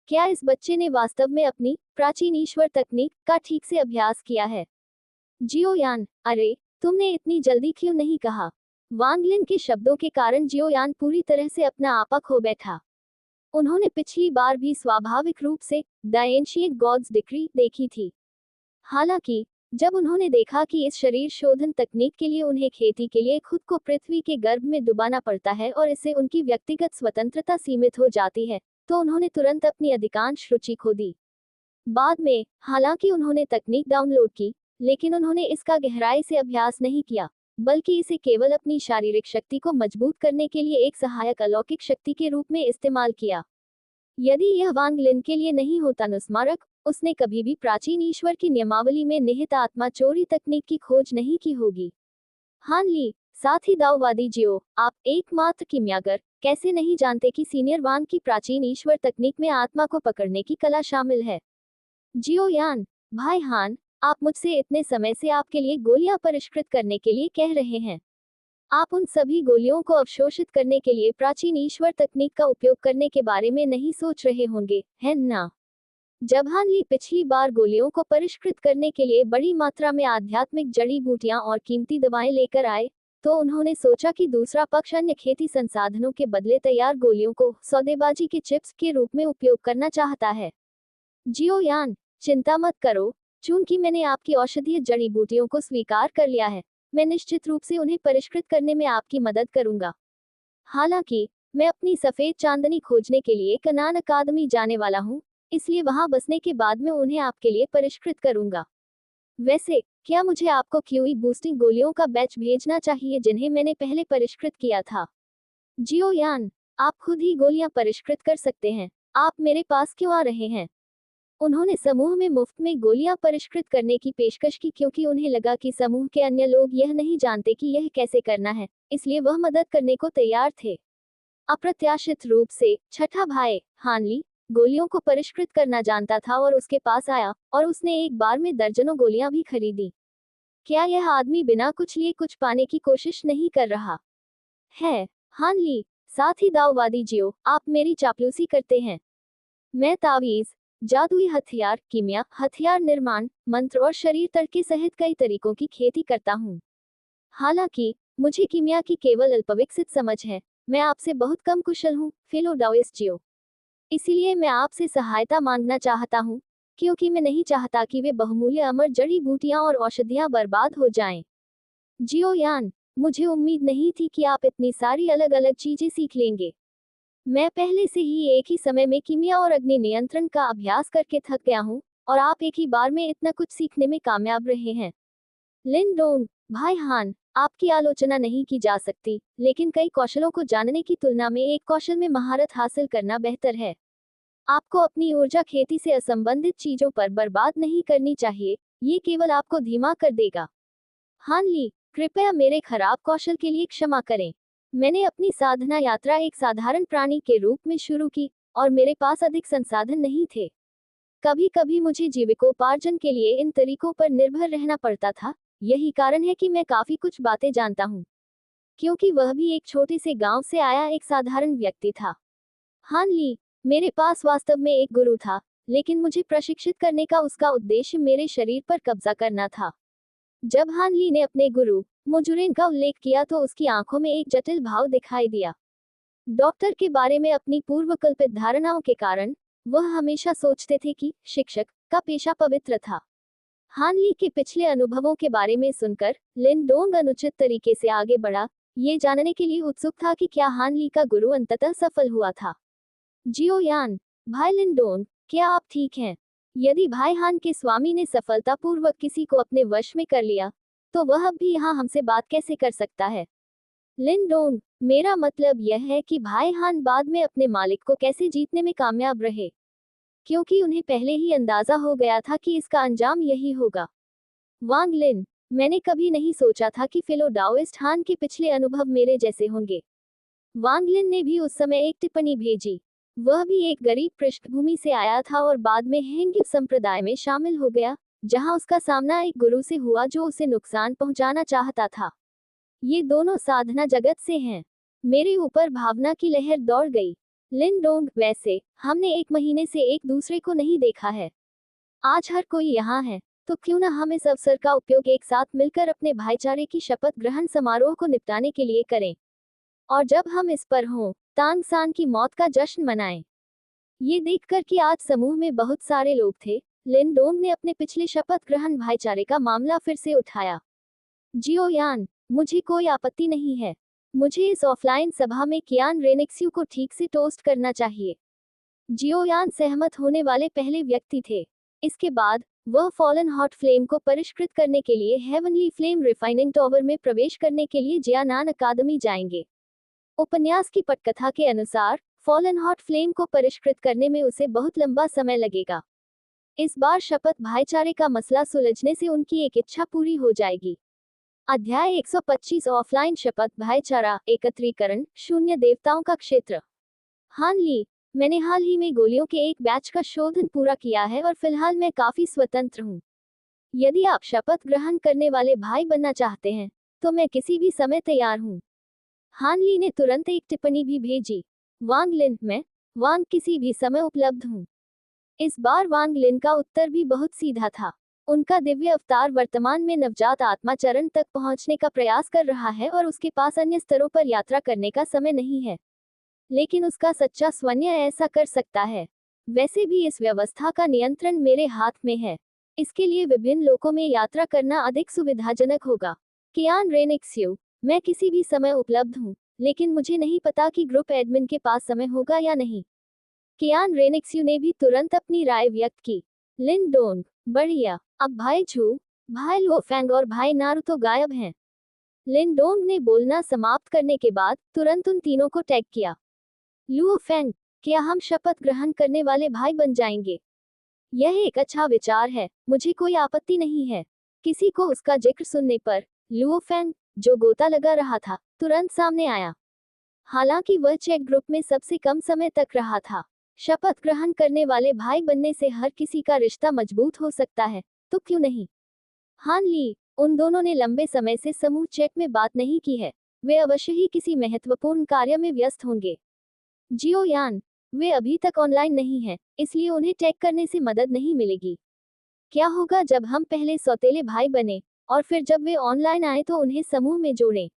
क्या इस बच्चे ने वास्तव में अपनी प्राचीन ईश्वर तकनीक का ठीक से अभ्यास किया है? जियो यान, अरे तुमने इतनी जल्दी क्यों नहीं कहा? वांग लिन के शब्दों के कारण जियो यान पूरी तरह से अपना आपा खो बैठा। उन्होंने पिछली बार भी स्वाभाविक रूप से द एंशिएंट गॉड्स डिक्री देखी थी। हालांकि जब उन्होंने देखा कि इस शरीर शोधन तकनीक के लिए उन्हें खेती के लिए खुद को पृथ्वी के गर्भ में डुबाना पड़ता है और इससे उनकी व्यक्तिगत स्वतंत्रता सीमित हो जाती है, तो उन्होंने तुरंत अपनी अधिकांश रुचि खो दी। बाद में हालांकि उन्होंने तकनीक डाउनलोड की, लेकिन उन्होंने इसका गहराई से अभ्यास नहीं किया, बल्कि इसे केवल अपनी शारीरिक शक्ति को मजबूत करने के लिए एक सहायक अलौकिक शक्ति के रूप में इस्तेमाल किया। यदि यह वांग लिन के लिए नहीं होता नुस्मारक, उसने कभी भी प्राचीन ईश्वर की नियमावली में निहित आत्मा चोरी तकनीक की खोज नहीं की होगी। हान ली, साथ ही दाओवादी जियो, आप एकमात्र कीमियागर कैसे नहीं जानते कि सीनियर वांग की प्राचीन ईश्वर तकनीक में आत्मा को पकड़ने की कला शामिल है? जियो यान, भाई हान, आप मुझसे इतने समय से आपके लिए गोलियां परिष्कृत करने के लिए कह रहे हैं। आप उन सभी गोलियों को अवशोषित करने के लिए प्राचीन ईश्वर तकनीक का उपयोग करने के बारे में नहीं सोच रहे होंगे, है ना? जब हान ली पिछली बार गोलियों को परिष्कृत करने के लिए बड़ी मात्रा में आध्यात्मिक जड़ी बूटियां और कीमती दवाएं लेकर आए, तो उन्होंने सोचा कि दूसरा पक्ष अन्य खेती संसाधनों के बदले तैयार गोलियों को सौदेबाजी के चिप्स के रूप में उपयोग करना चाहता है। जियो यान, चिंता मत करो, चूंकि मैंने आपकी औषधीय जड़ी बूटियों को स्वीकार कर लिया है, मैं निश्चित रूप से उन्हें परिष्कृत करने में आपकी मदद करूंगा। हालांकि मैं अपनी सफेद चांदनी खोजने के लिए कनान अकादमी जाने वाला हूं, इसलिए वहां बसने के बाद मैं उन्हें आपके लिए परिष्कृत करूंगा। वैसे क्या मुझे आपको क्यूई बूस्टिंग गोलियों का बैच भेजना चाहिए जिन्हें मैंने पहले परिष्कृत किया था? जियो यान, आप खुद ही गोलियां परिष्कृत कर सकते हैं, आप मेरे पास क्यों आ रहे हैं? उन्होंने समूह में मुफ्त में गोलियां परिष्कृत करने की पेशकश की क्योंकि उन्हें लगा कि समूह के अन्य लोग यह नहीं जानते कि यह कैसे करना है, इसलिए वह मदद करने को तैयार थे। अप्रत्याशित रूप से छठा भाई हानली गोलियों को परिष्कृत करना जानता था और उसके पास आया और उसने एक बार में दर्जनों गोलियां भी खरीदी। क्या यह आदमी बिना कुछ लिए कुछ पाने की कोशिश नहीं कर रहा है? हानली, साथ ही दाववादी जियो, आप मेरी चापलूसी करते हैं। मैं तावीज, जादुई हथियार, कीमिया, हथियार निर्माण, मंत्र और शरीर तर्क सहित कई तरीकों की खेती करता हूँ। हालांकि मुझे कीमिया की केवल अल्पविकसित समझ है, मैं आपसे बहुत कम कुशल हूँ, फिलोडाउस जियो। इसीलिए मैं आपसे सहायता मांगना चाहता हूँ, क्योंकि मैं नहीं चाहता कि वे बहुमूल्य अमर जड़ी बूटियां और औषधियां बर्बाद हो जाएं। जियो यान, मुझे उम्मीद नहीं थी कि आप इतनी सारी अलग अलग चीजें सीख लेंगे। मैं पहले से ही एक ही समय में कीमिया और अग्नि नियंत्रण का अभ्यास करके थक गया हूँ, और आप एक ही बार में इतना कुछ सीखने में कामयाब रहे हैं। लिन डोंग, भाई हान, आपकी आलोचना नहीं की जा सकती, लेकिन कई कौशलों को जानने की तुलना में एक कौशल में महारत हासिल करना बेहतर है। आपको अपनी ऊर्जा खेती से असंबंधित चीजों पर बर्बाद नहीं करनी चाहिए, ये केवल आपको धीमा कर देगा। हान ली, कृपया मेरे खराब कौशल के लिए क्षमा करें। मैंने अपनी साधना यात्रा एक साधारण प्राणी के रूप में शुरू की, और मेरे पास अधिक संसाधन नहीं थे। कभी कभी मुझे जीविकोपार्जन के लिए इन तरीकों पर निर्भर रहना पड़ता था। यही कारण है कि मैं काफी कुछ बातें जानता हूँ, क्योंकि वह भी एक छोटे से गांव से आया एक साधारण व्यक्ति था। हान ली, मेरे पास वास्तव में एक गुरु था, लेकिन मुझे प्रशिक्षित करने का उसका उद्देश्य मेरे शरीर पर कब्जा करना था। जब हान ली ने अपने गुरु मुजुरेन का उल्लेख किया तो उसकी आंखों में एक जटिल भाव दिखाई दिया। डॉक्टर के बारे में अपनी पूर्वकल्पित धारणाओं के कारण वह हमेशा सोचते थे कि शिक्षक का पेशा पवित्र था। हान ली के पिछले अनुभवों के बारे में सुनकर लिन डोंग अनुचित तरीके से आगे बढ़ा, ये जानने के लिए उत्सुक था कि क्या हान ली का गुरु अंततः सफल हुआ था। जियो यान, भाई लिन डोंग, क्या आप ठीक हैं? यदि भाई हान के स्वामी ने सफलतापूर्वक किसी को अपने वश में कर लिया, तो वह अब भी यहाँ हमसे बात कैसे कर सकता है? लिन डोंग, मेरा मतलब यह है कि भाई हान बाद में अपने मालिक को कैसे जीतने में कामयाब रहे, क्योंकि उन्हें पहले ही अंदाजा हो गया था कि इसका अंजाम यही होगा। वांग लिन, मैंने कभी नहीं सोचा था कि फिलोडाओइस्ट हान के पिछले अनुभव मेरे जैसे होंगे। वांग लिन ने भी उस समय एक टिप्पणी भेजी। वह भी एक गरीब पृष्ठभूमि से आया था और बाद में हेंग्यू संप्रदाय में शामिल हो गया, जहां उसका सामना एक गुरु से हुआ जो उसे नुकसान पहुंचाना चाहता था। ये दोनों साधना जगत से हैं। मेरे ऊपर भावना की लहर दौड़ गई। लिन डोंग, वैसे हमने 1 महीने से एक दूसरे को नहीं देखा है। आज हर कोई यहाँ है, तो क्यों न हम इस अवसर का उपयोग एक साथ मिलकर अपने भाईचारे की शपथ ग्रहण समारोह को निपटाने के लिए करें। और जब हम इस पर हों, तांग सान की मौत का जश्न मनाएं। ये देखकर कि आज समूह में बहुत सारे लोग थे, लिन डोंग ने अपने पिछले शपथ ग्रहण भाईचारे का मामला फिर से उठाया। जियो यान, मुझे कोई आपत्ति नहीं है। मुझे इस ऑफलाइन सभा में कियान रेनेक्स्यू को ठीक से टोस्ट करना चाहिए। जियो यान सहमत होने वाले पहले व्यक्ति थे। इसके बाद वह फॉलन हॉट फ्लेम को परिष्कृत करने के लिए हेवनली फ्लेम रिफाइनिंग टावर में प्रवेश करने के लिए जियानान अकादमी जाएंगे। उपन्यास की पटकथा के अनुसार फॉलन हॉट फ्लेम को परिष्कृत करने में उसे बहुत लंबा समय लगेगा। इस बार शपथ भाईचारे का मसला सुलझने से उनकी एक इच्छा पूरी हो जाएगी। अध्याय 125 ऑफलाइन शपथ भाईचारा एकत्रीकरण, शून्य देवताओं का क्षेत्र। हान ली, मैंने हाल ही में गोलियों के एक बैच का शोधन पूरा किया है और फिलहाल मैं काफी स्वतंत्र हूँ। यदि आप शपथ ग्रहण करने वाले भाई बनना चाहते हैं, तो मैं किसी भी समय तैयार हूँ। हान ली ने तुरंत एक टिप्पणी भी भेजी। वांग लिन, मैं वांग किसी भी समय उपलब्ध हूँ। इस बार वांग लिन का उत्तर भी बहुत सीधा था। उनका दिव्य अवतार वर्तमान में नवजात आत्मा चरण तक पहुंचने का प्रयास कर रहा है और उसके पास अन्य स्तरों पर यात्रा करने का समय नहीं है। लेकिन उसका सच्चा स्वन्य ऐसा कर सकता है। वैसे भी इस व्यवस्था का नियंत्रण मेरे हाथ में है। इसके लिए विभिन्न लोकों में यात्रा करना अधिक सुविधाजनक होगा। कियान रेनेक्स्यू, मैं किसी भी समय उपलब्ध हूँ, लेकिन मुझे नहीं पता कि ग्रुप एडमिन के पास समय होगा या नहीं। कियान रेनेक्स्यू ने भी तुरंत अपनी राय व्यक्त की। लिन डोंग, बढ़िया। अब भाई झू, भाई लो फैंग और भाई नारुतो गायब हैं। लिन डोंग ने बोलना समाप्त करने के बाद तुरंत उन तीनों को टैग किया। लुओ फेंग, क्या हम शपथ ग्रहण करने वाले भाई बन जाएंगे? यह एक अच्छा विचार है, मुझे कोई आपत्ति नहीं है। किसी को उसका जिक्र सुनने पर लुओ फेंग, जो गोता लगा रहा था, तुरंत सामने आया। हालांकि वह चेक ग्रुप में सबसे कम समय तक रहा था। शपथ ग्रहण करने वाले भाई बनने से हर किसी का रिश्ता मजबूत हो सकता है, तो क्यों नहीं? हान ली, उन दोनों ने लंबे समय से समूह चैट में बात नहीं की है। वे अवश्य ही किसी महत्वपूर्ण कार्य में व्यस्त होंगे। जियो यान, वे अभी तक ऑनलाइन नहीं हैं, इसलिए उन्हें टैग करने से मदद नहीं मिलेगी। क्या होगा जब हम पहले सौतेले भाई बने और फिर जब वे ऑनलाइन आए तो उन्हें समूह में जोड़ें?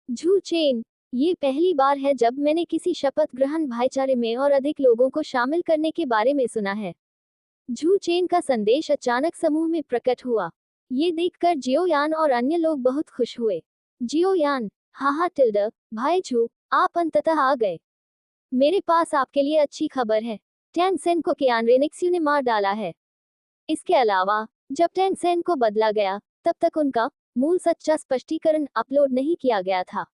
झू चेन, ये पहली बार है जब मैंने किसी शपथ ग्रहण भाईचारे में और अधिक लोगों को शामिल करने के बारे में सुना है। झू चेन का संदेश अचानक समूह में प्रकट हुआ। ये देखकर जियो यान और अन्य लोग बहुत खुश हुए। जियो यान, हाहा टिल्ड, भाई झू, आप अंततः आ गए। मेरे पास आपके लिए अच्छी खबर है। टैंग सेन को कियान रेनेक्स्यू ने मार डाला है। इसके अलावा जब टैंग सेन को बदला गया, तब तक उनका मूल सच्चा स्पष्टीकरण अपलोड नहीं किया गया था।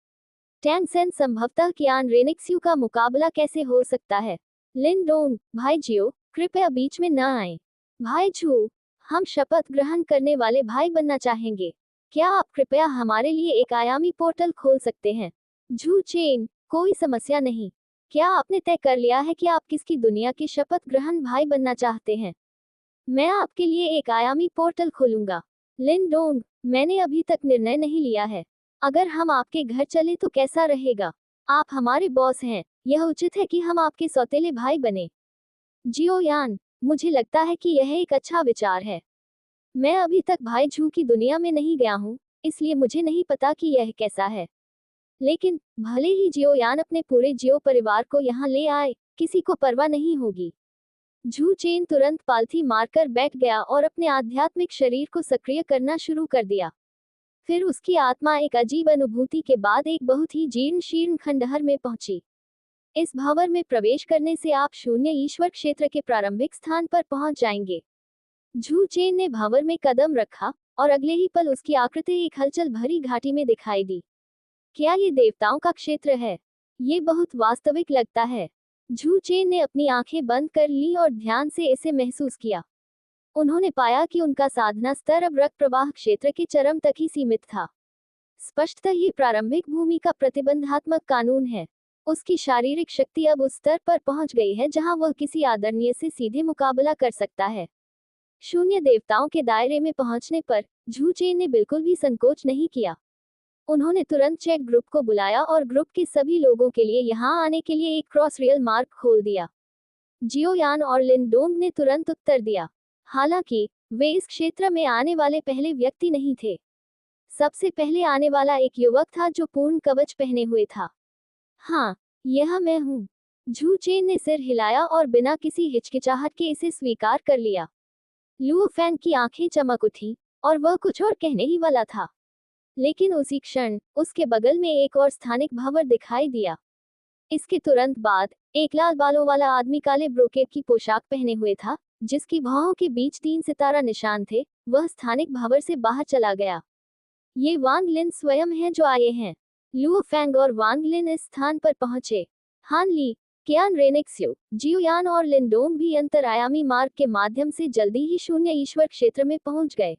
टैंग सेन संभवतः कियान रेनेक्स्यू का मुकाबला कैसे हो सकता है? लिन डोंग, भाई जियो, कृपया बीच में न आए। भाई झू, हम शपथ ग्रहण करने वाले भाई बनना चाहेंगे। क्या आप कृपया हमारे लिए एक आयामी पोर्टल खोल सकते हैं? झू चेन, कोई समस्या नहीं। क्या आपने तय कर लिया है कि आप किसकी दुनिया के शपथ ग्रहण भाई बनना चाहते हैं? मैं आपके लिए एक आयामी पोर्टल खोलूंगा। लिन डोंग, मैंने अभी तक निर्णय नहीं लिया है। अगर हम आपके घर चले तो कैसा रहेगा? आप हमारे बॉस हैं, यह उचित है कि हम आपके सौतेले भाई बने। जियो यान, मुझे लगता है कि यह एक अच्छा विचार है। मैं अभी तक भाई झू की दुनिया में नहीं गया हूँ, इसलिए मुझे नहीं पता कि यह कैसा है। लेकिन भले ही जियो यान अपने पूरे जियो परिवार को यहाँ ले आए, किसी को परवाह नहीं होगी। झू चेन तुरंत पालथी मारकर बैठ गया और अपने आध्यात्मिक शरीर को सक्रिय करना शुरू कर दिया। फिर उसकी आत्मा एक अजीब अनुभूति के बाद एक बहुत ही जीर्ण शीर्ण खंडहर में पहुंची। इस भंवर में प्रवेश करने से आप शून्य ईश्वर क्षेत्र के प्रारंभिक स्थान पर पहुंच जाएंगे। झू चेन ने भंवर में कदम रखा और अगले ही पल उसकी आकृति एक हलचल भरी घाटी में दिखाई दी। क्या ये देवताओं का क्षेत्र है? ये बहुत वास्तविक लगता है। झू चेन ने अपनी आंखें बंद कर ली और ध्यान से इसे महसूस किया। उन्होंने पाया कि उनका साधना स्तर अब रक्त प्रवाह क्षेत्र के चरम तक ही सीमित था। स्पष्टतः ये प्रारंभिक भूमि का प्रतिबंधात्मक कानून है। उसकी शारीरिक शक्ति अब उस स्तर पर पहुंच गई है जहां वह किसी आदरणीय से सीधे मुकाबला कर सकता है। शून्य देवताओं के दायरे में पहुंचने पर झू चेन ने बिल्कुल भी संकोच नहीं किया। उन्होंने तुरंत चेक ग्रुप को बुलाया और ग्रुप के सभी लोगों के लिए यहां आने के लिए एक क्रॉस रियल मार्ग खोल दिया। जियो यान और लिनडोंग ने तुरंत उत्तर दिया। हालांकि वे इस क्षेत्र में आने वाले पहले व्यक्ति नहीं थे। सबसे पहले आने वाला एक युवक था जो पूर्ण कवच पहने हुए था। हाँ, यह मैं हूँ। झू चेन ने सिर हिलाया और बिना किसी हिचकिचाहट के इसे स्वीकार कर लिया। लुओ फैंग की आंखें चमक उठी और वह कुछ और कहने ही वाला था, लेकिन उसी क्षण उसके बगल में एक और स्थानिक भंवर दिखाई दिया। इसके तुरंत बाद एक लाल बालों वाला आदमी काले ब्रोकेड की पोशाक पहने हुए था, जिसकी भौहों के बीच 3 सितारा निशान थे। वह स्थानिक भंवर से बाहर चला गया। ये वांग लिन स्वयं हैं जो आए हैं। लुओ फैंग और वांग लिन इस स्थान पर पहुंचे। हान ली, कियान रेनेक्स्यू, जियोयान और लिनडोंग भी अंतरआयामी मार्ग के माध्यम से जल्दी ही शून्य ईश्वर क्षेत्र में पहुंच गए।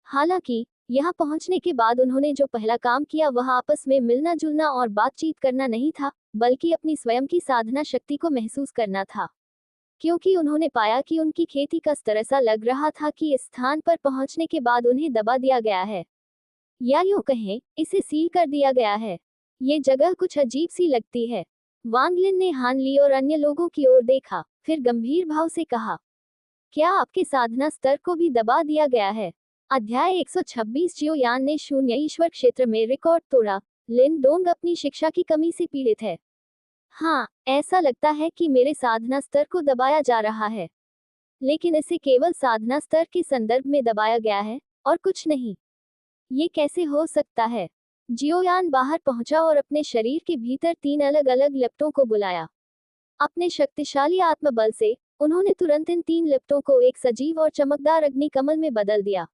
हालांकि यहाँ पहुंचने के बाद उन्होंने जो पहला काम किया वह आपस में मिलना जुलना और बातचीत करना नहीं था, बल्कि अपनी स्वयं की साधना शक्ति को महसूस करना था। क्योंकि उन्होंने पाया कि उनकी खेती का स्तर ऐसा लग रहा था कि इस स्थान पर पहुंचने के बाद उन्हें दबा दिया गया है, या यूं कहें, इसे सील कर दिया गया है। ये जगह कुछ अजीब सी लगती है। वांगलिन ने हान ली और अन्य लोगों की ओर देखा, फिर गंभीर भाव से कहा, क्या आपके साधना स्तर को भी दबा दिया गया है? अध्याय 126 जियोयान ने शून्य ईश्वर क्षेत्र में रिकॉर्ड तोड़ा। लिनडोंग अपनी शिक्षा की कमी से पीड़ित है। हाँ, ऐसा लगता है कि मेरे साधना स्तर को दबाया जा रहा है, लेकिन इसे केवल साधना स्तर के संदर्भ में दबाया गया है और कुछ नहीं। ये कैसे हो सकता है? जियोयान बाहर पहुंचा और अपने शरीर के भीतर 3 अलग अलग लिप्टों को बुलाया। अपने शक्तिशाली आत्मबल से उन्होंने तुरंत इन 3 लिप्टों को एक सजीव और चमकदार अग्नि कमल में बदल दिया।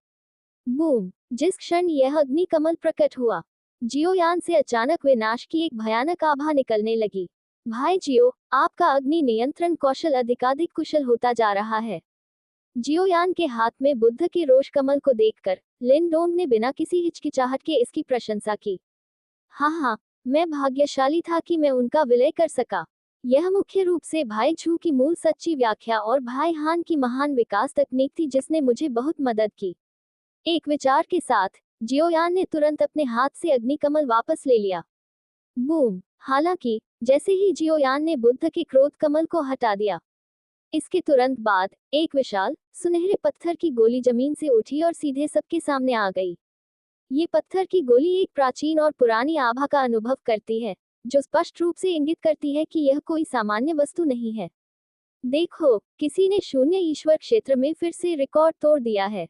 बूम! जिस क्षण यह अग्नि कमल प्रकट हुआ, जियोयान से अचानक विनाश की एक भयानक आभा निकलने लगी। भाई जियो, आपका अग्नि नियंत्रण कौशल अधिकाधिक कुशल होता जा रहा है। जियोयान के हाथ में बुद्ध के रोष कमल को देखकर लिनडोंग ने बिना किसी हिचकिचाहट के इसकी प्रशंसा की। हाँ, मैं भाग्यशाली था कि मैं उनका विलय कर सका। यह मुख्य रूप से भाई झू की मूल सच्ची व्याख्या और भाई हान की महान विकास तकनीक थी जिसने मुझे बहुत मदद की। एक विचार के साथ जियोयान ने तुरंत अपने हाथ से अग्निकमल वापस ले लिया। बूम! हालांकि जैसे ही जियोयान ने बुद्ध के क्रोध कमल को हटा दिया, इसके तुरंत बाद एक विशाल सुनहरे पत्थर की गोली जमीन से उठी और सीधे सबके सामने आ गई। ये पत्थर की गोली एक प्राचीन और पुरानी आभा का अनुभव करती है, जो स्पष्ट रूप से इंगित करती है कि यह कोई सामान्य वस्तु नहीं है। देखो, किसी ने शून्य ईश्वर क्षेत्र में फिर से रिकॉर्ड तोड़ दिया है।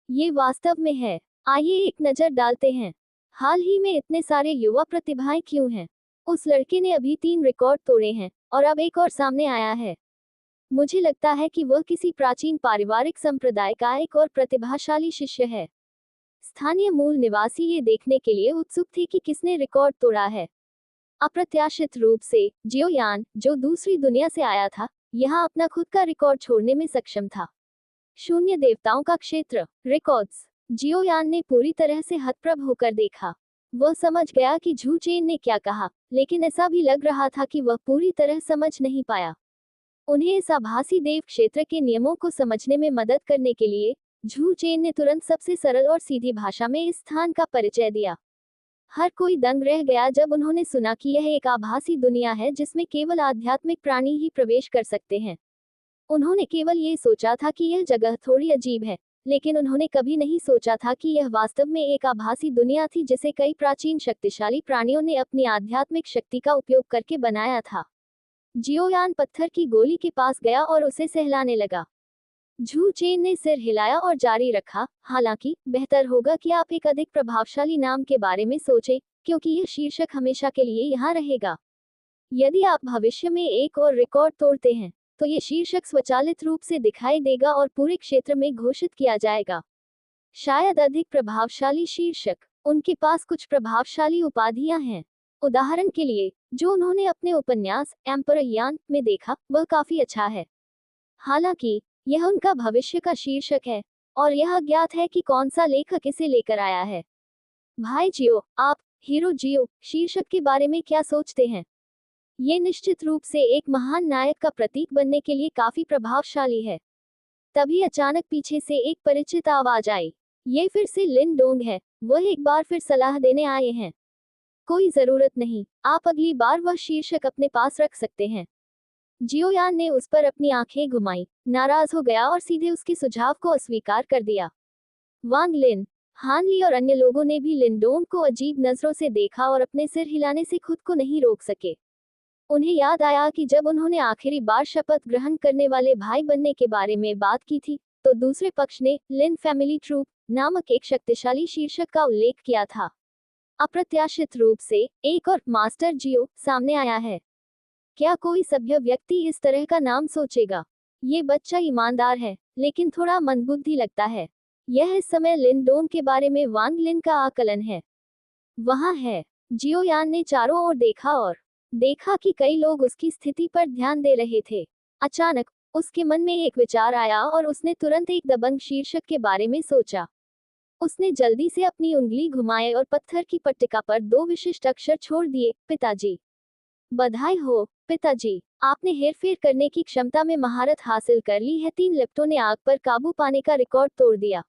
ये वास्तव में है। आइए एक नजर डालते हैं, हाल ही में इतने सारे युवा प्रतिभाएं क्यों हैं? उस लड़के ने अभी 3 रिकॉर्ड तोड़े हैं और अब एक और सामने आया है। मुझे लगता है कि वह किसी प्राचीन पारिवारिक संप्रदाय का एक और प्रतिभाशाली शिष्य है। स्थानीय मूल निवासी ये देखने के लिए उत्सुक थे कि किसने रिकॉर्ड तोड़ा है। अप्रत्याशित रूप से जियोयान, जो दूसरी दुनिया से आया था, यहाँ अपना खुद का रिकॉर्ड छोड़ने में सक्षम था। शून्य देवताओं का क्षेत्र, रिकॉर्ड्स। जियोयान ने पूरी तरह से हतप्रभ होकर देखा। वह समझ गया कि झू चेन ने क्या कहा, लेकिन ऐसा भी लग रहा था कि वह पूरी तरह समझ नहीं पाया। उन्हें इस आभासी देव क्षेत्र के नियमों को समझने में मदद करने के लिए झू चेन ने तुरंत सबसे सरल और सीधी भाषा में इस स्थान का परिचय दिया। हर कोई दंग रह गया जब उन्होंने सुना कि यह एक आभासी दुनिया है जिसमें केवल आध्यात्मिक प्राणी ही प्रवेश कर सकते हैं। उन्होंने केवल ये सोचा था कि यह जगह थोड़ी अजीब है, लेकिन उन्होंने कभी नहीं सोचा था कि यह वास्तव में एक आभासी दुनिया थी जिसे कई प्राचीन शक्तिशाली प्राणियों ने अपनी आध्यात्मिक शक्ति का उपयोग करके बनाया था। जियोयान पत्थर की गोली के पास गया और उसे सहलाने लगा। झू चेन ने सिर हिलाया और जारी रखा, हालांकि बेहतर होगा कि आप एक अधिक प्रभावशाली नाम के बारे में सोचें, क्योंकि यह शीर्षक हमेशा के लिए यहाँ रहेगा। यदि आप भविष्य में एक और रिकॉर्ड तोड़ते हैं, तो ये शीर्षक स्वचालित रूप से दिखाई देगा और पूरे क्षेत्र में घोषित किया जाएगा। शायद अधिक प्रभावशाली शीर्षक। उनके पास कुछ प्रभावशाली उपाधियां हैं। उदाहरण के लिए, जो उन्होंने अपने उपन्यास एम्पर यान में देखा, वह काफी अच्छा है। हालांकि यह उनका भविष्य का शीर्षक है और यह अज्ञात है कि कौन सा लेखक इसे लेकर आया है। भाई जियो, आप हीरो जियो शीर्षक के बारे में क्या सोचते हैं? ये निश्चित रूप से एक महान नायक का प्रतीक बनने के लिए काफी प्रभावशाली है। तभी अचानक पीछे से एक परिचित आवाज आई। ये फिर से लिन डोंग है। वह एक बार फिर सलाह देने आए हैं। कोई जरूरत नहीं, आप अगली बार वह शीर्षक अपने पास रख सकते हैं। जियोयान ने उस पर अपनी आंखें घुमाई, नाराज हो गया और सीधे उसके सुझाव को अस्वीकार कर दिया। वांग लिन, हान ली और अन्य लोगों ने भी लिन डोंग को अजीब नजरों से देखा और अपने सिर हिलाने से खुद को नहीं रोक सके। उन्हें याद आया कि जब उन्होंने आखिरी बार शपथ ग्रहण करने वाले भाई बनने के बारे में बात की थी, तो दूसरे पक्ष ने लिन फैमिली ट्रूप नामक एक शक्तिशाली शीर्षक का उल्लेख किया था। अप्रत्याशित रूप से एक और मास्टर जियो सामने आया है। क्या कोई सभ्य व्यक्ति इस तरह का नाम सोचेगा? ये बच्चा ईमानदार है, लेकिन थोड़ा मंदबुद्धि लगता है। यह इस समय लिन डोंग के बारे में वांग लिन का आकलन है। वहाँ है। जियोयान ने चारों ओर देखा और देखा कि कई लोग उसकी स्थिति पर ध्यान दे रहे थे। अचानक उसके मन में एक विचार आया और उसने तुरंत एक दबंग शीर्षक के बारे में सोचा। उसने जल्दी से अपनी उंगली घुमाए और पत्थर की पट्टिका पर 2 विशिष्ट अक्षर छोड़ दिए, पिताजी। बधाई हो, पिताजी, आपने हेरफेर करने की क्षमता में महारत हासिल कर ली है। 3 लिफ्टों ने आग पर काबू पाने का रिकॉर्ड तोड़ दिया।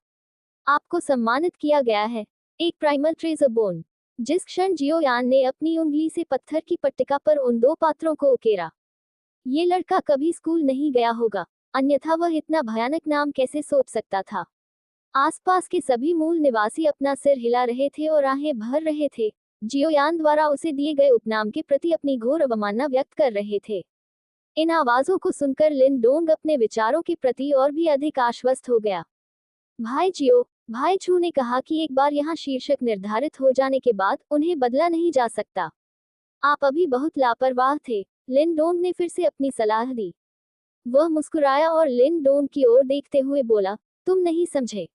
आपको सम्मानित किया गया है, एक प्राइमल ट्रेजर बोन। जिस क्षण जियोयान ने अपनी उंगली से पत्थर की पट्टिका पर उन 2 पात्रों को उकेरा, ये लड़का कभी स्कूल नहीं गया होगा, अन्यथा वह इतना भयानक नाम कैसे सोच सकता था। आसपास के सभी मूल निवासी अपना सिर हिला रहे थे और आहें भर रहे थे। जियोयान द्वारा उसे दिए गए उपनाम के प्रति अपनी घोर अवमानना व्यक्त कर रहे थे। इन आवाजों को सुनकर लिन डोंग अपने विचारों के प्रति और भी अधिक आश्वस्त हो गया। भाई जियो, भाई छू ने कहा कि एक बार यहाँ शीर्षक निर्धारित हो जाने के बाद उन्हें बदला नहीं जा सकता। आप अभी बहुत लापरवाह थे, लिन डोंग ने फिर से अपनी सलाह दी। वह मुस्कुराया और लिन डोंग की ओर देखते हुए बोला, तुम नहीं समझे।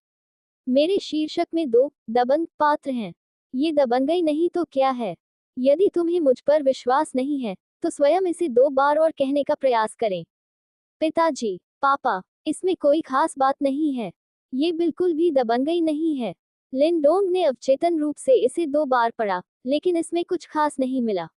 मेरे शीर्षक में 2 दबंग पात्र हैं। ये दबंगई नहीं तो क्या है? यदि तुम्हें मुझ पर विश्वास नहीं है, तो स्वयं इसे 2 बार और कहने का प्रयास करें। पिताजी, पापा, इसमें कोई खास बात नहीं है। ये बिल्कुल भी दबंगई नहीं है। लिन डोंग ने अवचेतन रूप से इसे 2 बार पढ़ा, लेकिन इसमें कुछ खास नहीं मिला।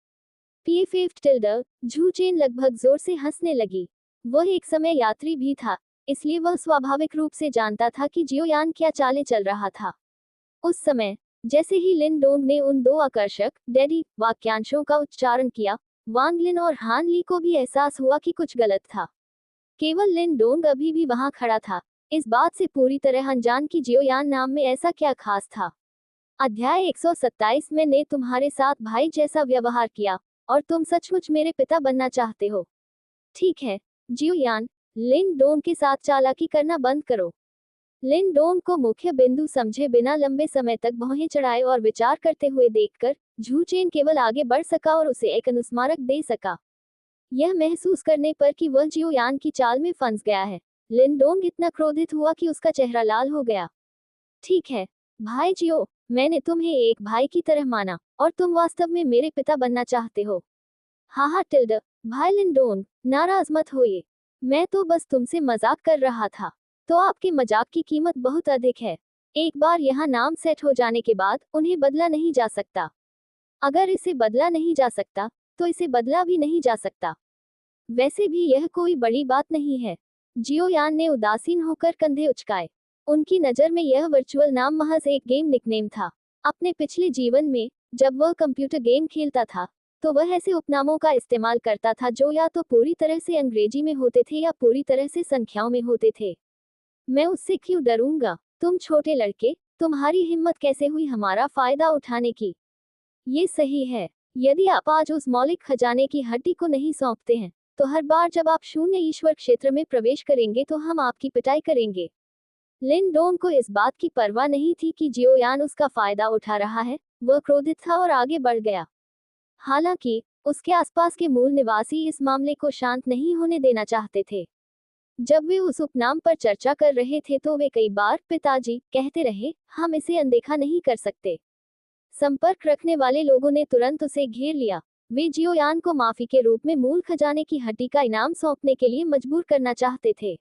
पीएफएफ टिल्डर, झूचेन लगभग जोर से हंसने लगी। वह एक समय यात्री भी था, इसलिए वह स्वाभाविक रूप से जानता था कि जियोयान क्या चाले चल रहा था। उस समय, जैसे ही लिन डोंग ने उन 2 आकर्षक डैडी वाक्यांशों का उच्चारण किया, वांग लिन और हान ली को भी एहसास हुआ कि कुछ गलत था। केवल लिन डोंग अभी भी वहां खड़ा था, इस बात से पूरी तरह अनजान कि जियोयान नाम में ऐसा क्या खास था। अध्याय 127 में ने तुम्हारे साथ भाई जैसा व्यवहार किया और तुम सचमुच मेरे पिता बनना चाहते हो। ठीक है, जियोयान, लिन डोंग के साथ चालाकी करना बंद करो। लिन डोंग को मुख्य बिंदु समझे बिना लंबे समय तक भौहें चढ़ाए और विचार करते हुए देखकर झूचेन केवल आगे बढ़ सका और उसे एक अनुस्मारक दे सका। यह महसूस करने पर कि वह जियोयान की चाल में फंस गया है, लिन डोंग इतना क्रोधित हुआ कि उसका चेहरा लाल हो गया। ठीक है, भाई जियो, मैंने तुम्हें एक भाई की तरह माना, और तुम वास्तव में मेरे पिता बनना चाहते हो। हाहा टिल्ड, भाई लिन डोंग, नाराज मत होइए। मैं तो बस तुमसे मजाक कर रहा था। तो आपके मजाक की कीमत बहुत अधिक है। एक बार यहाँ नाम सेट हो जाने के बाद उन्हें बदला नहीं जा सकता। अगर इसे बदला नहीं जा सकता, तो इसे बदला भी नहीं जा सकता। वैसे भी यह कोई बड़ी बात नहीं है। जियोयान ने उदासीन होकर कंधे उचकाए। उनकी नज़र में यह वर्चुअल नाम महज एक गेम निकनेम था। अपने पिछले जीवन में, जब वह कंप्यूटर गेम खेलता था, तो वह ऐसे उपनामों का इस्तेमाल करता था जो या तो पूरी तरह से अंग्रेजी में होते थे या पूरी तरह से संख्याओं में होते थे। मैं उससे क्यों डरूंगा? तुम छोटे लड़के, तुम्हारी हिम्मत कैसे हुई हमारा फायदा उठाने की? ये सही है। यदि आप आज उस मौलिक खजाने की हड्डी को नहीं सौंपते हैं, तो हर बार जब आप शून्य ईश्वर क्षेत्र में प्रवेश करेंगे तो हम आपकी पिटाई करेंगे। लिन डोंग को इस बात की परवाह नहीं थी कि जियोयान उसका फायदा उठा रहा है। वह क्रोधित था और आगे बढ़ गया। हालांकि उसके आसपास के मूल निवासी इस मामले को शांत नहीं होने देना चाहते थे। जब वे उस उपनाम पर चर्चा कर रहे थे तो वे कई बार पिताजी कहते रहे, हम इसे अनदेखा नहीं कर सकते। संपर्क रखने वाले लोगों ने तुरंत उसे घेर लिया। वे जियोयान को माफी के रूप में मूल खजाने की हड्डी का इनाम सौंपने के लिए मजबूर करना चाहते थे।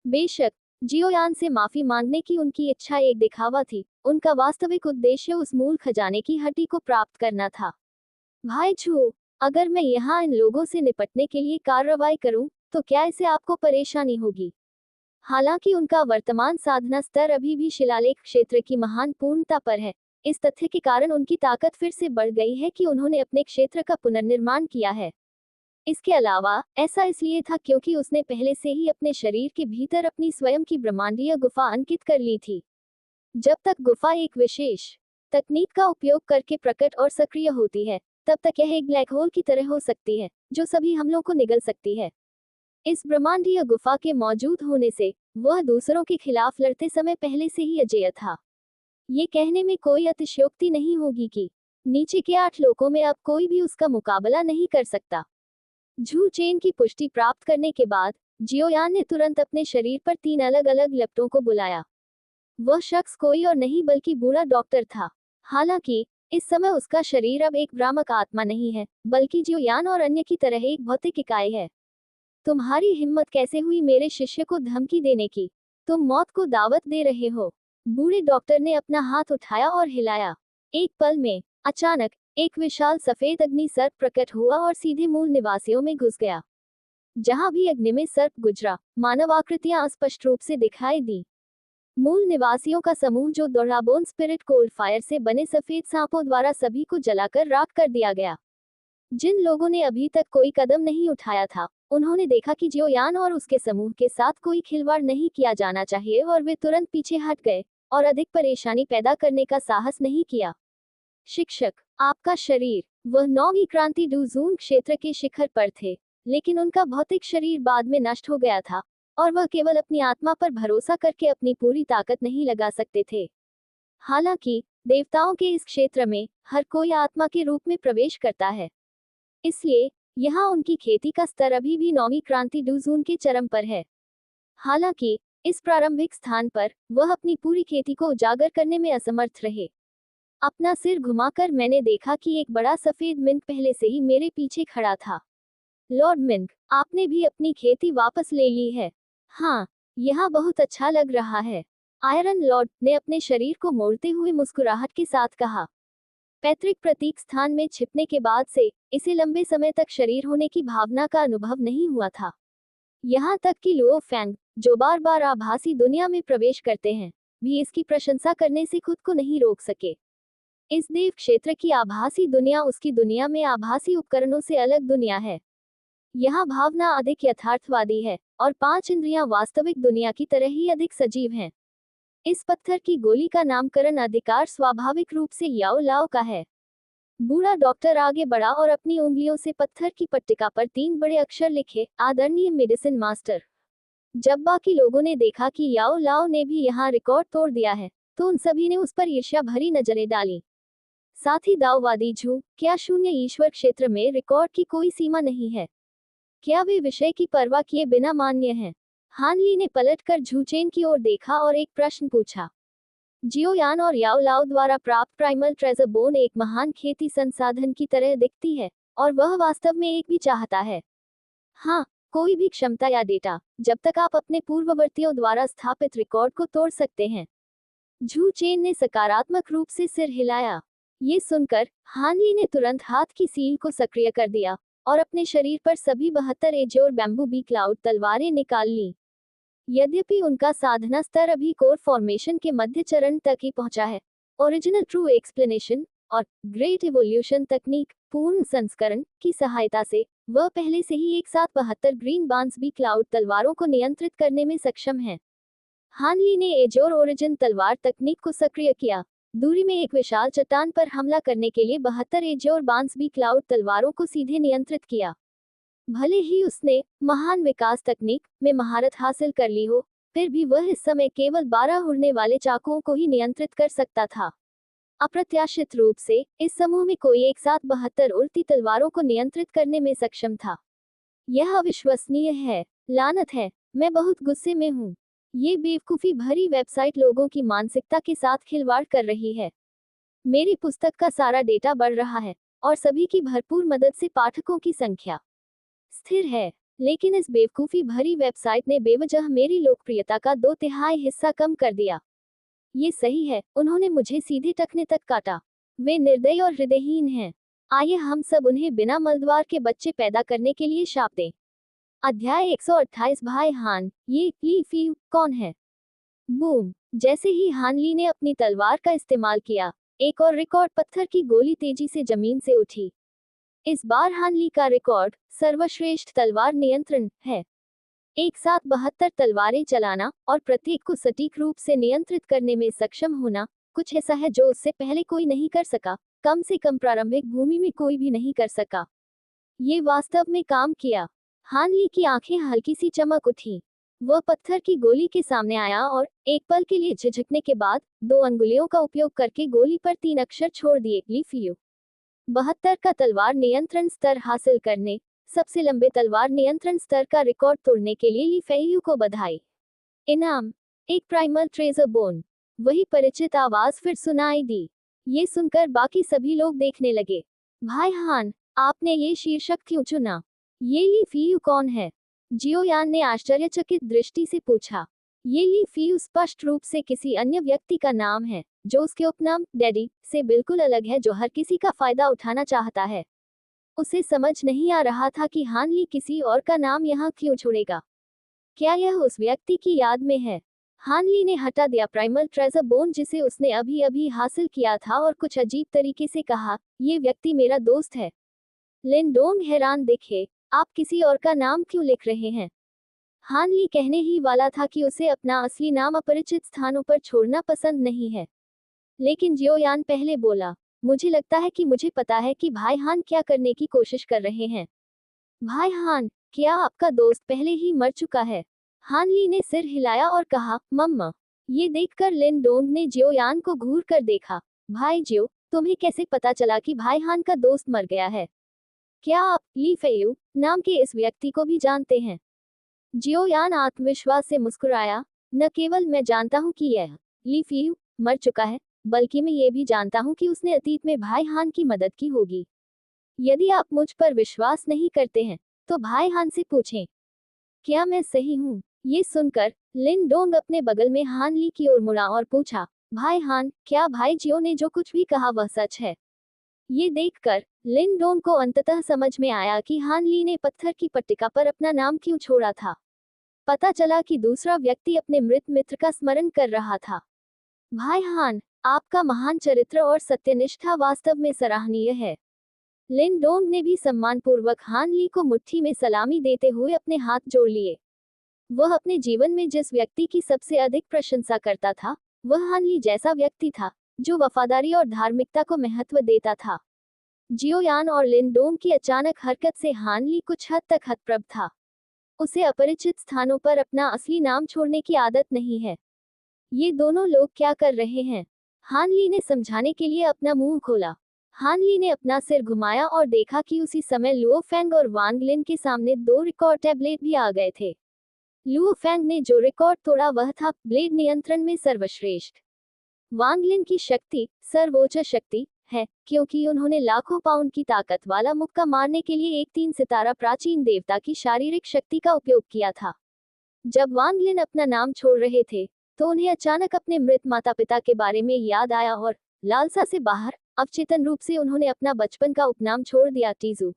बेशक जियोयान से माफी मांगने की उनकी इच्छा एक दिखावा थी, उनका वास्तविक उद्देश्य उस मूल खजाने की हड्डी को प्राप्त करना था। भाई छू, अगर मैं यहाँ इन लोगों से निपटने के लिए कार्रवाई करूं, तो क्या इससे आपको परेशानी होगी? हालांकि उनका वर्तमान साधना स्तर अभी भी शिलालेख क्षेत्र की महान पूर्णता पर है, इस तथ्य के कारण उनकी ताकत फिर से बढ़ गई है कि उन्होंने अपने क्षेत्र का पुनर्निर्माण किया है। इसके अलावा ऐसा इसलिए था क्योंकि उसने पहले से ही अपने शरीर के भीतर अपनी स्वयं की ब्रह्मांडीय गुफा अंकित कर ली थी। जब तक गुफा एक विशेष तकनीक का उपयोग करके प्रकट और सक्रिय होती है, तब तक यह एक ब्लैक होल की तरह हो सकती है, जो सभी हमलों को निगल सकती है। इस ब्रह्मांडीय गुफा के मौजूद होने से वह दूसरों के खिलाफ लड़ते समय पहले से ही अजेय था। ये कहने में कोई अतिशयोक्ति नहीं होगी कि नीचे के 8 लोकों में अब कोई भी उसका मुकाबला नहीं कर सकता। झू चेन की पुष्टि प्राप्त करने के बाद जियोयान ने तुरंत अपने शरीर पर 3 अलग अलग लपटों को बुलाया। वह शख्स कोई और नहीं बल्कि बूढ़ा डॉक्टर था। हालांकि इस समय उसका शरीर अब एक भ्रामक आत्मा नहीं है, बल्कि जियोयान और अन्य की तरह एक भौतिक इकाई है। तुम्हारी हिम्मत कैसे हुई मेरे शिष्य को धमकी देने की? तुम मौत को दावत दे रहे हो। बूढ़े डॉक्टर ने अपना हाथ उठाया और हिलाया। एक पल में अचानक एक विशाल सफेद अग्नि सर्प प्रकट हुआ और सीधे मूल निवासियों में घुस गया। जहां भी अग्नि में सर्प गुजरा, मानव आकृतियां स्पष्ट रूप से दिखाई दी। मूल निवासियों का समूह जो दोराबोन स्पिरिट कोल्ड फायर से बने सफेद सांपों द्वारा सभी को जलाकर राख कर दिया गया। जिन लोगों ने अभी तक कोई कदम नहीं उठाया था, उन्होंने देखा कि जियोयान और उसके समूह के साथ कोई खिलवाड़ नहीं किया जाना चाहिए और वे तुरंत पीछे हट गए और अधिक परेशानी पैदा करने का साहस नहीं किया। शिक्षक, आपका शरीर, वह 9वीं क्रांति डूजून क्षेत्र के शिखर पर थे, लेकिन उनका भौतिक शरीर बाद में नष्ट हो गया था और वह केवल अपनी आत्मा पर भरोसा करके अपनी पूरी ताकत नहीं लगा सकते थे। हालांकि देवताओं के इस क्षेत्र में हर कोई आत्मा के रूप में प्रवेश करता है, इसलिए यहाँ उनकी खेती का स्तर अभी भी 9वीं क्रांति डूजून के चरम पर है। हालांकि इस प्रारंभिक स्थान पर वह अपनी पूरी खेती को उजागर करने में असमर्थ रहे। अपना सिर घुमाकर मैंने देखा कि एक बड़ा सफेद मिंक पहले से ही मेरे पीछे खड़ा था। लॉर्ड मिंक, आपने भी अपनी खेती वापस ले ली है। हाँ, यह बहुत अच्छा लग रहा है, आयरन लॉर्ड ने अपने शरीर को मोड़ते हुए मुस्कुराहट के साथ कहा। पैतृक प्रतीक स्थान में छिपने के बाद से इसे लंबे समय तक शरीर होने की भावना का अनुभव नहीं हुआ था। यहाँ तक कि लुओ फैंग, जो बार बार आभासी दुनिया में प्रवेश करते हैं, भी इसकी प्रशंसा करने से खुद को नहीं रोक सके। इस देव क्षेत्र की आभासी दुनिया उसकी दुनिया में आभासी उपकरणों से अलग दुनिया है। यहाँ भावना अधिक यथार्थवादी है और 5 इंद्रियां वास्तविक दुनिया की तरह ही अधिक सजीव हैं। इस पत्थर की गोली का नामकरण अधिकार स्वाभाविक रूप से याओ लाओ का है। बूढ़ा डॉक्टर आगे बढ़ा और अपनी उंगलियों से पत्थर की पट्टिका पर 3 बड़े अक्षर लिखे, आदरणीय मेडिसिन मास्टर। जब बाकी लोगों ने देखा कि याओ लाओ ने भी यहाँ रिकॉर्ड तोड़ दिया है, तो उन सभी ने उस पर ईर्ष्या भरी नजरें डाली। साथ ही दाववादी झू, क्या शून्य ईश्वर क्षेत्र में रिकॉर्ड की कोई सीमा नहीं है? क्या वे विषय की परवाह किए बिना मान्य हैं? हानली ने पलटकर झूचेन की ओर देखा और एक प्रश्न पूछा। जियोयान और याओ लाओ द्वारा प्राप्त प्राइमल ट्रेजर बोन एक महान खेती संसाधन की तरह दिखती है, और वह वास्तव में एक भी चाहता है। हाँ, कोई भी क्षमता या डेटा, जब तक आप अपने पूर्ववर्तियों द्वारा स्थापित रिकॉर्ड को तोड़ सकते हैं। झू चेन ने सकारात्मक रूप से सिर हिलाया। ये सुनकर हानली ने तुरंत हाथ की सील को सक्रिय कर दिया और अपने शरीर पर सभी 72 एज और बैम्बू बी क्लाउड तलवारें निकाल ली। यद्यपि उनका साधना स्तर अभी कोर फॉर्मेशन के मध्य चरण तक ही पहुंचा है, ओरिजिनल ट्रू एक्सप्लेनेशन और ग्रेट इवोल्यूशन तकनीक पूर्ण संस्करण की सहायता से वह पहले से ही एक साथ 72 ग्रीन बांस बी क्लाउड तलवारों को नियंत्रित करने में सक्षम है। हानली ने एज और ओरिजिन तलवार तकनीक को सक्रिय किया, दूरी में एक विशाल चट्टान पर हमला करने के लिए 72 एज और बांस बी क्लाउड तलवारों को सीधे नियंत्रित किया। भले ही उसने महान विकास तकनीक में महारत हासिल कर ली हो, फिर भी वह इस समय केवल 12 उड़ने वाले चाकुओं को ही नियंत्रित कर सकता था। अप्रत्याशित रूप से इस समूह में कोई एक साथ 72 उड़ती तलवारों को नियंत्रित करने में सक्षम था। यह अविश्वसनीय है, लानत है, मैं बहुत गुस्से में हूँ। ये बेवकूफ़ी भरी वेबसाइट लोगों की मानसिकता के साथ खिलवाड़ कर रही है। मेरी पुस्तक का सारा डेटा बढ़ रहा है और सभी की भरपूर मदद से पाठकों की संख्या स्थिर है। लेकिन इस बेवकूफ़ी भरी वेबसाइट ने बेवजह मेरी लोकप्रियता का 2/3 हिस्सा कम कर दिया। ये सही है, उन्होंने मुझे सीधे टखने तक काटा। वे निर्दयी और हृदयहीन हैं। आइए हम सब उन्हें बिना मलद्वार के बच्चे पैदा करने के लिए शाप दें। अध्याय 128 भाई हान, ये ली फी कौन है? बूम! जैसे ही हान ली ने अपनी तलवार का इस्तेमाल किया, एक और रिकॉर्ड पत्थर की गोली तेजी से जमीन से उठी। इस बार हान ली का रिकॉर्ड सर्वश्रेष्ठ तलवार नियंत्रण है। एक साथ 72 तलवारें चलाना और प्रत्येक को सटीक रूप से नियंत्रित करने में सक्षम होना, कुछ ऐसा है जो उससे पहले कोई नहीं कर सका, कम से कम प्रारंभिक भूमि में कोई भी नहीं कर सका। ये वास्तव में काम किया। हान ली की आंखें हल्की सी चमक उठी। वह पत्थर की गोली के सामने आया और एक पल के लिए झिझकने के बाद 2 अंगुलियों का उपयोग करके गोली पर 3 अक्षर छोड़ दिए, ली फीयू। 72 का तलवार नियंत्रण स्तर हासिल करने, सबसे लंबे तलवार नियंत्रण स्तर का रिकॉर्ड तोड़ने के लिए ली फेयू को बधाई। इनाम, एक प्राइमल ट्रेजर बोन। वही परिचित आवाज फिर सुनाई दी। ये सुनकर बाकी सभी लोग देखने लगे। भाई हान, आपने ये शीर्षक क्यों चुना? ये ली फीयू कौन है? जियोयान ने आश्चर्यचकित दृष्टि से पूछा। ये ली फीयू स्पष्ट रूप से किसी अन्य व्यक्ति का नाम है, जो उसके उपनाम डैडी से बिल्कुल अलग है, जो हर किसी का फायदा उठाना चाहता है। उसे समझ नहीं आ रहा था कि हान ली किसी और का नाम यहाँ क्यों छोड़ेगा। क्या यह उस व्यक्ति की याद में है? हान ली ने हटा दिया प्राइमल ट्रेजर बोन जिसे उसने अभी अभी हासिल किया था और कुछ अजीब तरीके से कहा, ये व्यक्ति मेरा दोस्त है। लिन डोंग हैरान दिखे, आप किसी और का नाम क्यों लिख रहे हैं? हान ली कहने ही वाला था कि उसे अपना असली नाम अपरिचित स्थानों पर छोड़ना पसंद नहीं है, लेकिन जियोयान पहले बोला, मुझे लगता है कि मुझे पता है कि भाई हान क्या करने की कोशिश कर रहे हैं। भाई हान, क्या आपका दोस्त पहले ही मर चुका है? हान ली ने सिर हिलाया और कहा, मम्मा। ये देखकर लिन डोंग ने जियोयान को घूर कर देखा। भाई जियो, तुम्हें कैसे पता चला कि भाई हान का दोस्त मर गया है? क्या आप ली फेयू नाम के इस व्यक्ति को भी जानते हैं? जियोयान आत्मविश्वास से मुस्कुराया, न केवल मैं जानता हूँ कि यह ली फेयू मर चुका है, बल्कि मैं ये भी जानता हूँ कि उसने अतीत में भाई हान की मदद की होगी। यदि आप मुझ पर विश्वास नहीं करते हैं, तो भाई हान से पूछें। क्या मैं सही हूँ? ये सुनकर लिन डोंग अपने बगल में हान ली की ओर मुड़ा और पूछा, भाई हान, क्या भाई जियो ने जो कुछ भी कहा वह सच है? ये देखकर लिन डोंग को अंततः समझ में आया कि हान ली ने पत्थर की पट्टिका पर अपना नाम क्यों छोड़ा था। पता चला कि दूसरा व्यक्ति अपने मृत मित्र का स्मरण कर रहा था। भाई हान, आपका महान चरित्र और सत्यनिष्ठा वास्तव में सराहनीय है। लिन डोंग ने भी सम्मानपूर्वक हान ली को मुट्ठी में सलामी देते हुए अपने हाथ जोड़ लिए। वह अपने जीवन में जिस व्यक्ति की सबसे अधिक प्रशंसा करता था, वह हान ली जैसा व्यक्ति था, जो वफादारी और धार्मिकता को महत्व देता था। जियोयान और लिन डोंग की अचानक हरकत से हान ली कुछ हद तक हतप्रभ था। उसे अपरिचित स्थानों पर अपना असली नाम छोड़ने की आदत नहीं है। ये दोनों लोग क्या कर रहे हैं? हान ली ने समझाने के लिए अपना मुंह खोला। हान ली ने अपना सिर घुमाया और देखा कि उसी समय लुओ फेंग और वांग लिन के सामने 2 रिकॉर्ड टैबलेट भी आ गए थे। लुओ फेंग ने जो रिकॉर्ड तोड़ा वह था ब्लेड नियंत्रण में सर्वश्रेष्ठ। वांग लिन की शक्ति सर्वोच्च शक्ति है, क्योंकि उन्होंने लाखों पाउंड की ताकत वाला मुक्का मारने के लिए एक 3 सितारा प्राचीन देवता की शारीरिक शक्ति का उपयोग किया था। जब वांग लिन अपना नाम छोड़ रहे थे, तो उन्हें अचानक अपने मृत माता पिता के बारे में याद आया और लालसा से बाहर अवचेतन रूप से उन्होंने अपना बचपन का उपनाम छोड़ दिया, टीजू।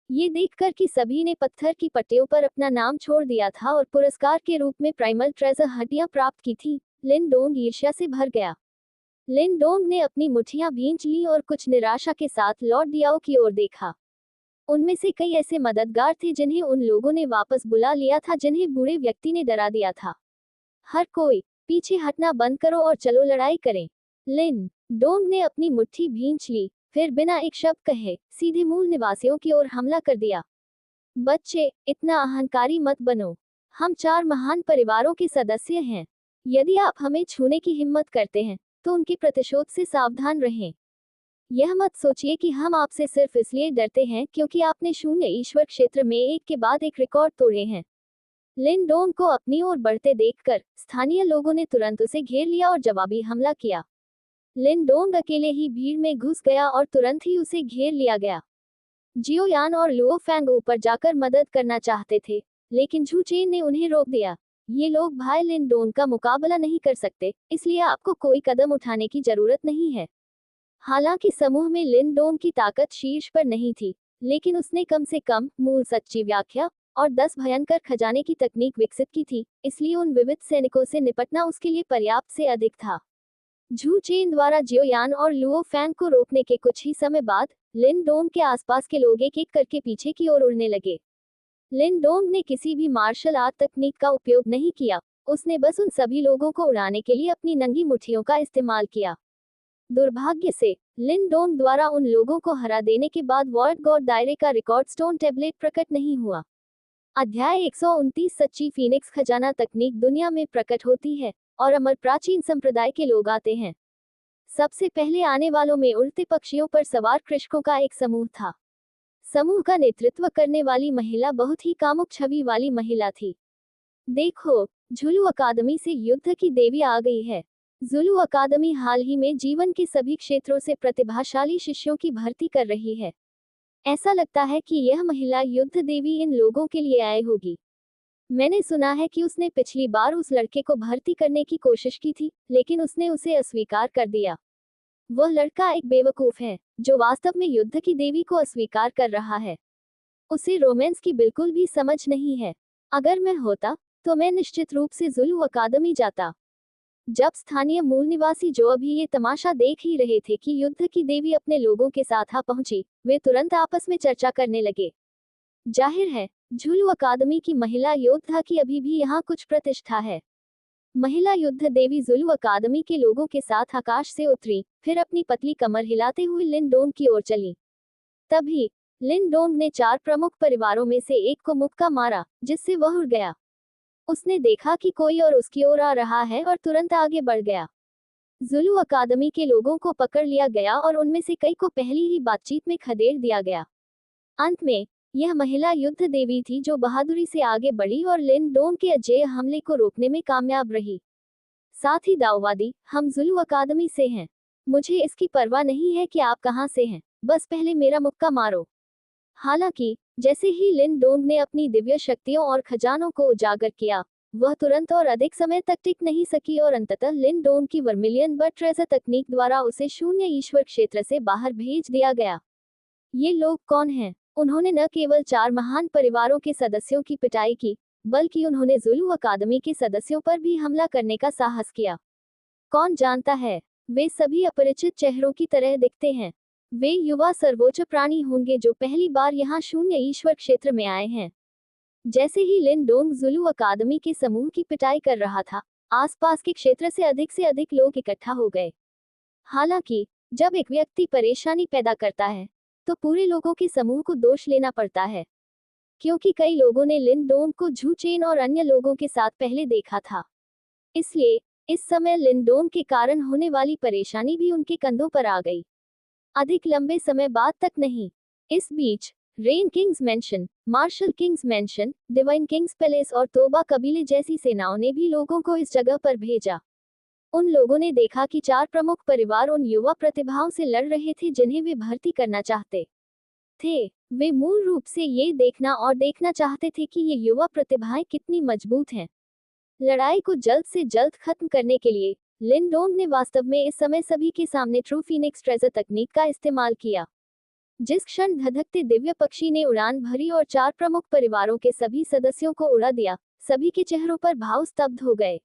ये देखकर कि सभी ने पत्थर की पट्टियों पर अपना नाम छोड़ दिया था और पुरस्कार के रूप में प्राइमल ट्रेजर हड्डियां प्राप्त की थी, लिन डोंग ईर्ष्या से भर गया। लिन डोंग ने अपनी मुट्ठियां भींच ली और कुछ निराशा के साथ लॉर्ड डियाओ की ओर देखा। उनमें से कई ऐसे मददगार थे जिन्हें उन लोगों ने वापस बुला लिया था जिन्हें बूढ़े व्यक्ति ने डरा दिया था। हर कोई पीछे हटना बंद करो और चलो लड़ाई करें। लिन डोंग ने अपनी मुट्ठी भींच ली, फिर बिना एक शब्द कहे सीधे मूल निवासियों की ओर हमला कर दिया। बच्चे, इतना अहंकारी मत बनो। हम 4 महान परिवारों के सदस्य हैं। यदि आप हमें छूने की हिम्मत करते हैं, तो उनके प्रतिशोध से सावधान रहें। यह मत सोचिए कि हम आपसे सिर्फ इसलिए डरते हैं क्योंकि आपने शून्य ईश्वर क्षेत्र में एक के बाद एक रिकॉर्ड तोड़े हैं। लिन डोंग को अपनी ओर बढ़ते देखकर स्थानीय लोगों ने तुरंत उसे घेर लिया और जवाबी हमला किया। लिन डोंग अकेले ही भीड़ में घुस गया और तुरंत ही उसे घेर लिया गया। जियोयान और लुओ फैंग ऊपर जाकर मदद करना चाहते थे, लेकिन झू चेन ने उन्हें रोक दिया। ये लोग भाई लिन डोन का मुकाबला नहीं कर सकते, इसलिए आपको कोई कदम उठाने की जरूरत नहीं है। हालांकि समूह में लिन डोन की ताकत शीर्ष पर नहीं थी, लेकिन उसने कम से कम मूल सच्ची व्याख्या और 10 भयंकर खजाने की तकनीक विकसित की थी, इसलिए उन विविध सैनिकों से निपटना उसके लिए पर्याप्त से अधिक था। झू चेन द्वारा जियोयान और लुओ फैंग को रोकने के कुछ ही समय बाद लिन डोंग के आसपास के लोग एक एक करके पीछे की ओर उड़ने लगे। लिन डोंग ने किसी भी मार्शल आर्ट तकनीक का उपयोग नहीं किया, उसने बस उन सभी लोगों को उड़ाने के लिए अपनी नंगी मुट्ठियों का इस्तेमाल किया। दुर्भाग्य से लिन डोंग द्वारा उन लोगों को हरा देने के बाद वर्ल्ड गॉड दायरे का रिकॉर्ड स्टोन टेबलेट प्रकट नहीं हुआ। अध्याय 129 सच्ची फीनिक्स खजाना तकनीक दुनिया में प्रकट होती है और अमर प्राचीन संप्रदाय के लोग आते हैं। सबसे पहले आने वालों में उड़ते पक्षियों पर सवार कृषकों का एक समूह था। समूह का नेतृत्व करने वाली महिला बहुत ही कामुक छवि वाली महिला थी। देखो, झुलू अकादमी से युद्ध की देवी आ गई है। जुलू अकादमी हाल ही में जीवन के सभी क्षेत्रों से प्रतिभाशाली शिष्यों की भर्ती कर रही है। ऐसा लगता है कि यह महिला युद्ध देवी इन लोगों के लिए आई होगी। मैंने सुना है कि उसने पिछली बार उस लड़के को भर्ती करने की कोशिश की थी, लेकिन उसने उसे अस्वीकार कर दिया। वह लड़का एक बेवकूफ है, जो वास्तव में युद्ध की देवी को अस्वीकार कर रहा है। उसे रोमांस की बिल्कुल भी समझ नहीं है। अगर मैं होता, तो मैं निश्चित रूप से जुलू अकादमी जाता। जब स्थानीय मूल निवासी जो अभी ये तमाशा देख ही रहे थे कि युद्ध की देवी अपने लोगों के साथ आ पहुंची, वे तुरंत आपस में चर्चा करने लगे। जाहिर है, झुलू अकादमी की महिला योद्धा की अभी भी यहाँ कुछ प्रतिष्ठा है। महिला युद्ध देवी जुलू अकादमी के लोगों के साथ आकाश से उतरी, फिर अपनी पतली कमर हिलाते हुए लिन डोंग की ओर चली। तभी लिन डोंग ने 4 प्रमुख परिवारों में से एक को मुक्का मारा, जिससे वह उड़ गया। उसने देखा कि कोई और उसकी ओर आ रहा है और तुरंत आगे बढ़ गया। जुलू अकादमी के लोगों को पकड़ लिया गया और उनमें से कई को पहली ही बातचीत में खदेड़ दिया गया। अंत में यह महिला युद्ध देवी थी जो बहादुरी से आगे बढ़ी और लिन डोंग के अजेय हमले को रोकने में कामयाब रही। साथ ही दाववादी, हम जुलू अकादमी से हैं। मुझे इसकी परवाह नहीं है कि आप कहां से हैं, बस पहले मेरा मुक्का मारो। हालांकि जैसे ही लिन डोंग ने अपनी दिव्य शक्तियों और खजानों को उजागर किया, वह तुरंत और अधिक समय तक टिक नहीं सकी और अंततः लिन डोंग की वर्मिलियन बट ट्रेजर तकनीक द्वारा उसे शून्य ईश्वर क्षेत्र से बाहर भेज दिया गया। ये लोग कौन हैं? उन्होंने न केवल 4 महान परिवारों के सदस्यों की पिटाई की, बल्कि उन्होंने जुलू अकादमी के सदस्यों पर भी हमला करने का साहस किया। कौन जानता है, वे सभी अपरिचित चेहरों की तरह दिखते हैं। वे युवा सर्वोच्च प्राणी होंगे जो पहली बार यहाँ शून्य ईश्वर क्षेत्र में आए हैं। जैसे ही लिन डोंग जुलू अकादमी के समूह की पिटाई कर रहा था, आसपास के क्षेत्र से अधिक लोग इकट्ठा हो गए। हालांकि जब एक व्यक्ति परेशानी पैदा करता है, तो पूरे लोगों के समूह को दोष लेना पड़ता है। क्योंकि कई लोगों ने लिन डोंग को झू चेन और अन्य लोगों के साथ पहले देखा था, इसलिए इस समय लिन डोंग के कारण होने वाली परेशानी भी उनके कंधों पर आ गई। अधिक लंबे समय बाद तक नहीं। इस बीच rain kings mansion, marshal kings mansion, divine kings palace और तोबा कबीले जैसी सेनाओं ने भी लोगों को इस जगह पर भेजा। उन लोगों ने देखा कि 4 प्रमुख परिवार उन युवा प्रतिभाओं से लड़ रहे थे जिन्हें वे भर्ती करना चाहते थे। वे मूल रूप से ये देखना चाहते थे कि ये युवा प्रतिभाएं कितनी मजबूत हैं। लड़ाई को जल्द से जल्द खत्म करने के लिए लिन डोंग ने वास्तव में इस समय सभी के सामने ट्रू फीनिक्स ट्रेजर तकनीक का इस्तेमाल किया। जिस क्षण धधकते दिव्य पक्षी ने उड़ान भरी और 4 प्रमुख परिवारों के सभी सदस्यों को उड़ा दिया, सभी के चेहरों पर भाव स्तब्ध हो गए।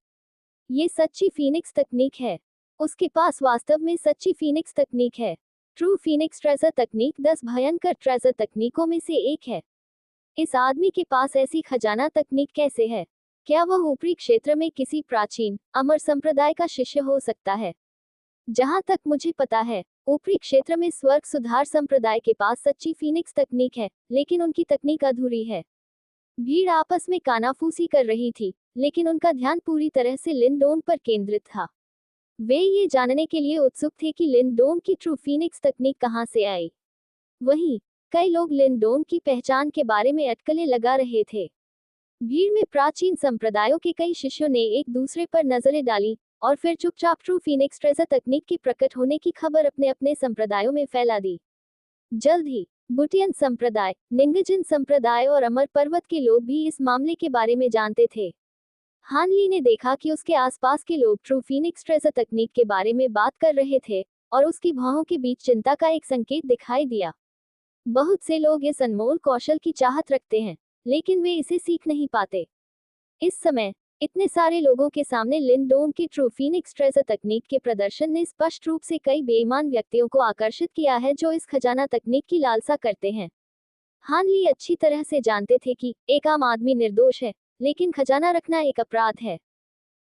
ये सच्ची फीनिक्स तकनीक है। उसके पास वास्तव में सच्ची फीनिक्स तकनीक है। ट्रू फीनिक्स ट्रेजर तकनीक 10 भयंकर ट्रेजर तकनीकों में से एक है। इस आदमी के पास ऐसी खजाना तकनीक कैसे है? क्या वह ऊपरी क्षेत्र में किसी प्राचीन अमर संप्रदाय का शिष्य हो सकता है? जहां तक मुझे पता है, ऊपरी क्षेत्र में स्वर्ग सुधार संप्रदाय के पास सच्ची फीनिक्स तकनीक है, लेकिन उनकी तकनीक अधूरी है। भीड़ आपस में कानाफूसी कर रही थी, लेकिन उनका ध्यान पूरी तरह से लिन डोंग पर केंद्रित था। वे ये जानने के लिए उत्सुक थे कि लिन डोंग की ट्रू फीनिक्स तकनीक कहां से आई। वहीं कई लोग लिन डोंग की पहचान के बारे में अटकलें लगा रहे थे। भीड़ में प्राचीन संप्रदायों के कई शिष्यों ने एक दूसरे पर नजरें डाली और फिर चुपचाप ट्रू फीनिक्स ट्रेजर तकनीक के प्रकट होने की खबर अपने अपने संप्रदायों में फैला दी। जल्द ही बुटियन संप्रदाय, निंगजन संप्रदाय और अमर पर्वत के लोग भी इस मामले के बारे में जानते थे। हान ली ने देखा कि उसके आसपास के लोग ट्रू फीनिक्स ट्रेजर तकनीक के बारे में बात कर रहे थे और उसकी भौहों के बीच चिंता का एक संकेत दिखाई दिया। बहुत से लोग इस अनमोल कौशल की चाहत रखते हैं, लेकिन वे इसे सीख नहीं पाते। इस समय इतने सारे लोगों के सामने लिंडोन की ट्रू फीनिक्स ट्रेजर तकनीक के प्रदर्शन ने स्पष्ट रूप से कई बेईमान व्यक्तियों को आकर्षित किया है जो इस खजाना तकनीक की लालसा करते हैं। हान ली अच्छी तरह से जानते थे कि एक आम आदमी निर्दोष है, लेकिन खजाना रखना एक अपराध है।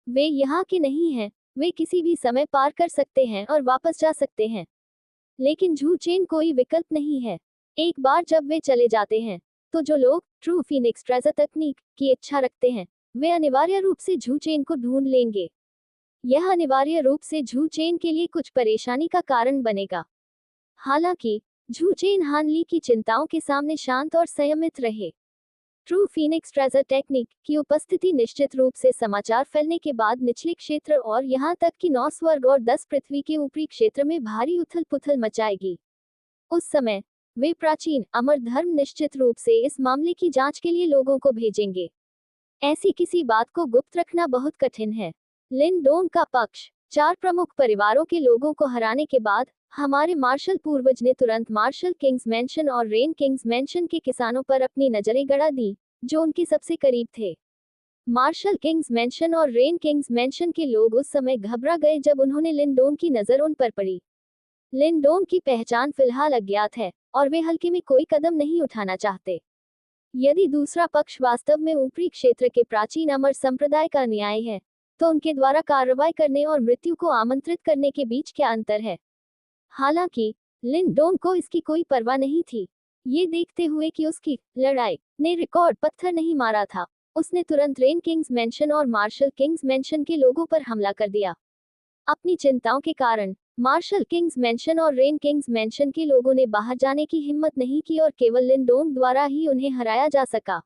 वे यहाँ के नहीं हैं, वे किसी भी समय पार कर सकते हैं और वापस जा सकते हैं। लेकिन झू चेन कोई विकल्प नहीं है। एक बार जब वे चले जाते हैं, तो जो लोग ट्रू फीनिक्स ट्रेजर तकनीक की इच्छा रखते हैं, वे अनिवार्य रूप से झू चेन को ढूंढ लेंगे। यह अनिवार्य रूप से झू चेन के लिए कुछ परेशानी का कारण बनेगा। हालांकि झू चेन हान ली की चिंताओं के सामने शांत और संयमित रहे। ट्रू फीनिक्स ट्रेजर टेक्निक की उपस्थिति निश्चित रूप से समाचार फैलने के बाद निचले क्षेत्र और यहां तक कि 9 स्वर्ग और 10 पृथ्वी के ऊपरी क्षेत्र में भारी उथल पुथल मचाएगी। उस समय वे प्राचीन अमर धर्म निश्चित रूप से इस मामले की जांच के लिए लोगों को भेजेंगे। ऐसी किसी बात को गुप्त रखना बहुत कठिन है। लिंडोन का पक्ष 4 प्रमुख परिवारों के लोगों को हराने के बाद हमारे मार्शल पूर्वज ने तुरंत मार्शल किंग्स मैंशन और रेन किंग्स मैंशन के किसानों पर अपनी नजरें गड़ा दी, जो उनके सबसे करीब थे। मार्शल किंग्स मैंशन और रेन किंग्स मैंशन के लोग उस समय घबरा गए जब उन्होंने लिंडोन की नजर उन पर पड़ी। लिंडोन की पहचान फिलहाल अज्ञात है और वे हल्के में कोई कदम नहीं उठाना चाहते। यदि दूसरा पक्ष वास्तव में ऊपरी क्षेत्र के प्राचीन अमर संप्रदाय का न्याय है, तो उनके द्वारा कार्रवाई करने और मृत्यु को आमंत्रित करने के बीच क्या अंतर है? हालांकि लिंडोन को इसकी कोई परवाह नहीं थी। ये देखते हुए कि उसकी लड़ाई ने रिकॉर्ड पत्थर नहीं मारा था, उसने तुरंत रेन किंग्स मैंशन और मार्शल किंग्स मैंशन के लोगों पर हमला कर दिया। अपनी चिंताओं के कारण मार्शल किंग्स मैंशन और रेन किंग्स मैंशन के लोगों ने बाहर जाने की हिम्मत नहीं की और केवल लिंडोन द्वारा ही उन्हें हराया जा सका।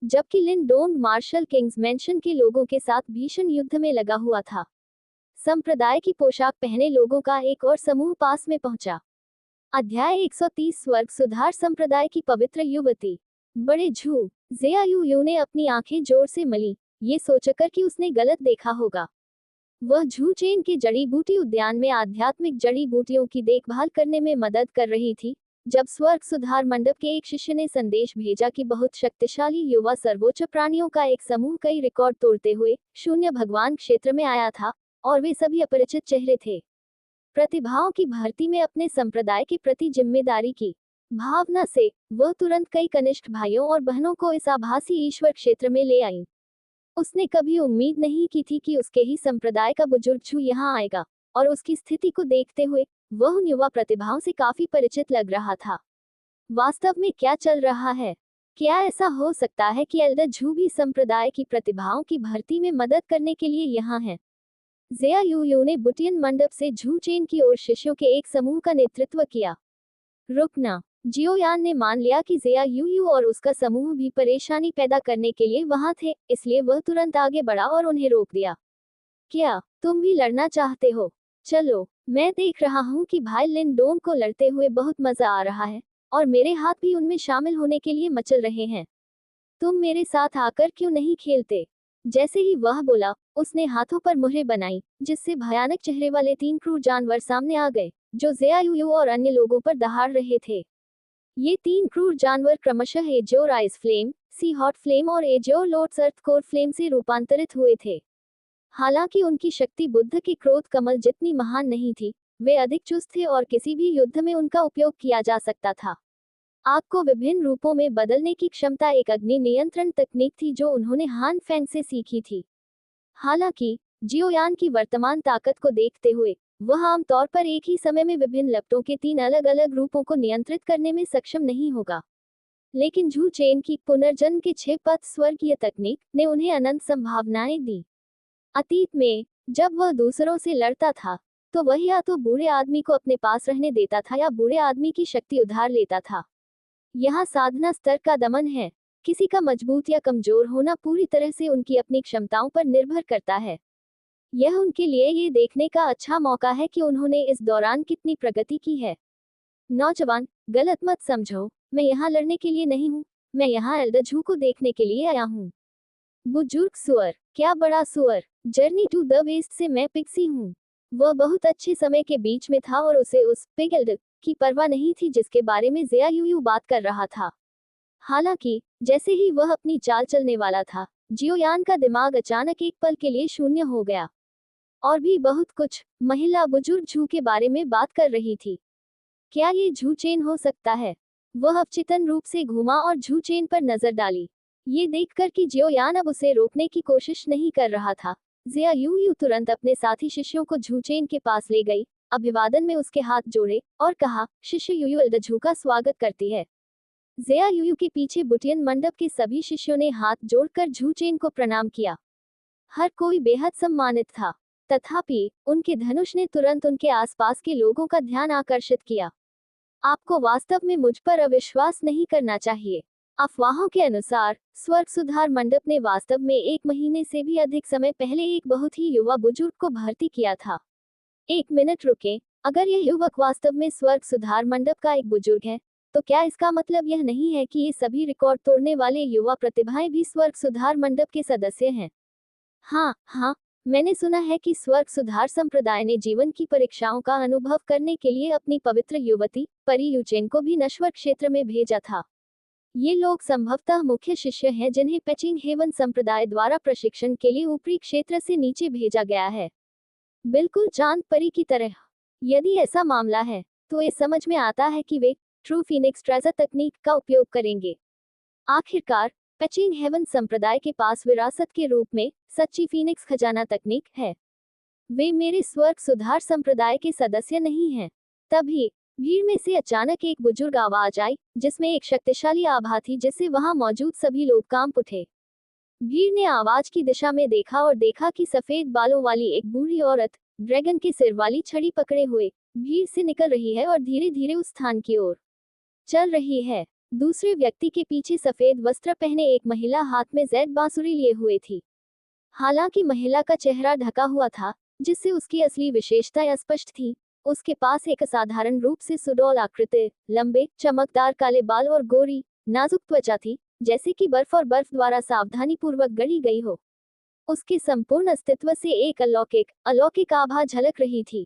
जबकि लिंडोन मार्शल किंग्स मैंशन के लोगों के साथ भीषण युद्ध में लगा हुआ था। संप्रदाय की पोशाक पहने लोगों का एक और समूह पास में पहुंचा। अध्याय 130 स्वर्ग सुधार संप्रदाय की पवित्र युवती। बड़े झू ज़ेयायू ने अपनी आंखें जोर से मली, ये सोचकर कि उसने गलत देखा होगा। वह झू चेन के जड़ी बूटी उद्यान में आध्यात्मिक जड़ी बूटियों की देखभाल करने में मदद कर रही थी, जब स्वर्ग सुधार मंडप के एक शिष्य ने संदेश भेजा कि बहुत शक्तिशाली युवा सर्वोच्च प्राणियों का एक समूह कई रिकॉर्ड तोड़ते हुए शून्य भगवान क्षेत्र में आया था और वे सभी अपरिचित चेहरे थे। प्रतिभाओं की भर्ती में अपने संप्रदाय के प्रति जिम्मेदारी की भावना से वह तुरंत कई कनिष्ठ भाइयों और बहनों को इस आभासी ईश्वर क्षेत्र में ले आई। उसने कभी उम्मीद नहीं की थी कि उसके ही संप्रदाय का बुजुर्ग झू यहाँ आएगा, और उसकी स्थिति को देखते हुए वह उन युवा प्रतिभाओं से काफी परिचित लग रहा था। वास्तव में क्या चल रहा है? क्या ऐसा हो सकता है कि एल्डर झू भी संप्रदाय की प्रतिभाओं की भर्ती में मदद करने के लिए यहाँ है? ज़ेयायू ने बुटियन मंडप से झू चेन की ओर शिष्यों के एक समूह का नेतृत्व किया। रुकना। जियोयान ने मान लिया कि ज़ेयायू और उसका समूह भी परेशानी पैदा करने के लिए वहां थे, इसलिए वह तुरंत आगे बढ़ा और उन्हें रोक दिया। क्या तुम भी लड़ना चाहते हो? चलो, मैं देख रहा हूँ कि भाई लिंडोन को लड़ते हुए बहुत मजा आ रहा है और मेरे हाथ भी उनमें शामिल होने के लिए मचल रहे हैं। तुम मेरे साथ आकर क्यों नहीं खेलते? जैसे ही वह बोला, उसने हाथों पर मुहरें बनाई, जिससे भयानक चेहरे वाले 3 क्रूर जानवर सामने आ गए, जो ज़ेयायू और अन्य लोगों पर दहाड़ रहे थे। ये 3 क्रूर जानवर क्रमशः azure ice flame, sea hot flame और azure lords earth core flame से रूपांतरित हुए थे। हालांकि उनकी शक्ति बुद्ध के क्रोध कमल जितनी महान नहीं थी, वे अधिक चुस्त थे और किसी भी युद्ध में उनका उपयोग किया जा सकता था। आग को विभिन्न रूपों में बदलने की क्षमता एक अग्नि नियंत्रण तकनीक थी जो उन्होंने हान फेंग से सीखी थी। हालांकि जियोयान की वर्तमान ताकत को देखते हुए वह आमतौर पर एक ही समय में विभिन्न लपटों के 3 अलग अलग रूपों को नियंत्रित करने में सक्षम नहीं होगा। लेकिन झू चेन की पुनर्जन्म के 6 पथ स्वर्गीय तकनीक ने उन्हें अनंत संभावनाएं दी। अतीत में जब वह दूसरों से लड़ता था, तो वह या तो बूढ़े आदमी को अपने पास रहने देता था या बूढ़े आदमी की शक्ति उधार लेता था। यहाँ साधना स्तर का दमन है। किसी का मजबूत या कमजोर होना पूरी तरह से उनकी अपनी क्षमताओं पर निर्भर करता है। यह उनके लिए ये देखने का अच्छा मौका है कि उन्होंने इस दौरान कितनी प्रगति की है। नौजवान गलत मत समझो, मैं यहाँ लड़ने के लिए नहीं हूँ, मैं यहाँ एल्डर झू को देखने के लिए आया हूँ। बुजुर्ग सुअर, क्या बड़ा सुअर, जर्नी टू द वेस्ट से मैं पिक्सी हूँ। वह बहुत अच्छे समय के बीच में था और उसे उस पिग एल्डर की परवाह नहीं थी जिसके बारे में ज़िया यूयू बात कर रहा था। हालांकि जैसे ही वह अपनी चाल चलने वाला था, जियोयान का दिमाग अचानक एक पल के लिए शून्य हो गया। और भी बहुत कुछ, महिला बुजुर्ग झू के बारे में बात कर रही थी। क्या ये झू चेन हो सकता है? वह अवचेतन रूप से घूमा और झू चेन पर नजर डाली। ये देखकर कि जियोयान अब उसे रोकने की कोशिश नहीं कर रहा था, ज़िया यूयू तुरंत अपने साथी शिष्यों को झू चेन के पास ले गई, अभिवादन में उसके हाथ जोड़े और कहा, शिष्य यूयू एल्डर झू का स्वागत करती है। ज़िया यूयू के पीछे बुटियन मंडप के सभी शिष्यों ने हाथ जोड़कर झू चेन को प्रणाम किया। हर कोई बेहद सम्मानित था, तथापि उनके धनुष ने तुरंत उनके आसपास के लोगों का ध्यान आकर्षित किया। आपको वास्तव में मुझ पर अविश्वास नहीं करना चाहिए। अफवाहों के अनुसार स्वर्ग सुधार मंडप ने वास्तव में 1 महीने से भी अधिक समय पहले एक बहुत ही युवा बुजुर्ग को भर्ती किया था। 1 मिनट रुकें, अगर यह युवक वास्तव में स्वर्ग सुधार मंडप का एक बुजुर्ग है, तो क्या इसका मतलब यह नहीं है कि ये सभी रिकॉर्ड तोड़ने वाले युवा प्रतिभाएं भी स्वर्ग सुधार मंडप के सदस्य हैं? हाँ, मैंने सुना है कि स्वर्ग सुधार संप्रदाय ने जीवन की परीक्षाओं का अनुभव करने के लिए अपनी पवित्र युवती परी यूचेन को भी नश्वर क्षेत्र में भेजा था। ये लोग संभवतः मुख्य शिष्य हैं जिन्हें पेचिंग हेवन संप्रदाय द्वारा प्रशिक्षण के लिए ऊपरी क्षेत्र से नीचे भेजा गया है, बिल्कुल चांद परी की तरह। यदि ऐसा मामला है, तो ये समझ में आता है कि वे ट्रू फीनिक्स ट्रेजर तकनीक का उपयोग करेंगे। आखिरकार पेचिंग हेवन संप्रदाय के पास विरासत के रूप में सच्ची फीनिक्स खजाना तकनीक है। वे मेरे स्वर्ग सुधार संप्रदाय के सदस्य नहीं हैं। तभी भीड़ में से अचानक एक बुजुर्ग आवाज आई, जिसमें एक शक्तिशाली आभा थी जिससे वहां मौजूद सभी लोग कांप उठे। भीड़ ने आवाज की दिशा में देखा और देखा कि सफेद बालों वाली एक बूढ़ी औरत ड्रैगन की सिर वाली छड़ी पकड़े हुए भीड़ से निकल रही है और धीरे धीरे उस स्थान की ओर चल रही है। दूसरे व्यक्ति के पीछे सफेद वस्त्र पहने एक महिला हाथ में जैद बांसुरी लिए हुए थी। हालांकि महिला का चेहरा ढका हुआ था, जिससे उसकी असली विशेषता अस्पष्ट थी। उसके पास एक असाधारण रूप से सुडौल आकृति, लंबे चमकदार काले बाल और गोरी नाजुक त्वचा थी, जैसे कि बर्फ और बर्फ द्वारा सावधानी पूर्वक गढ़ी गई हो। उसके संपूर्ण अस्तित्व से एक अलौकिक आभा झलक रही थी।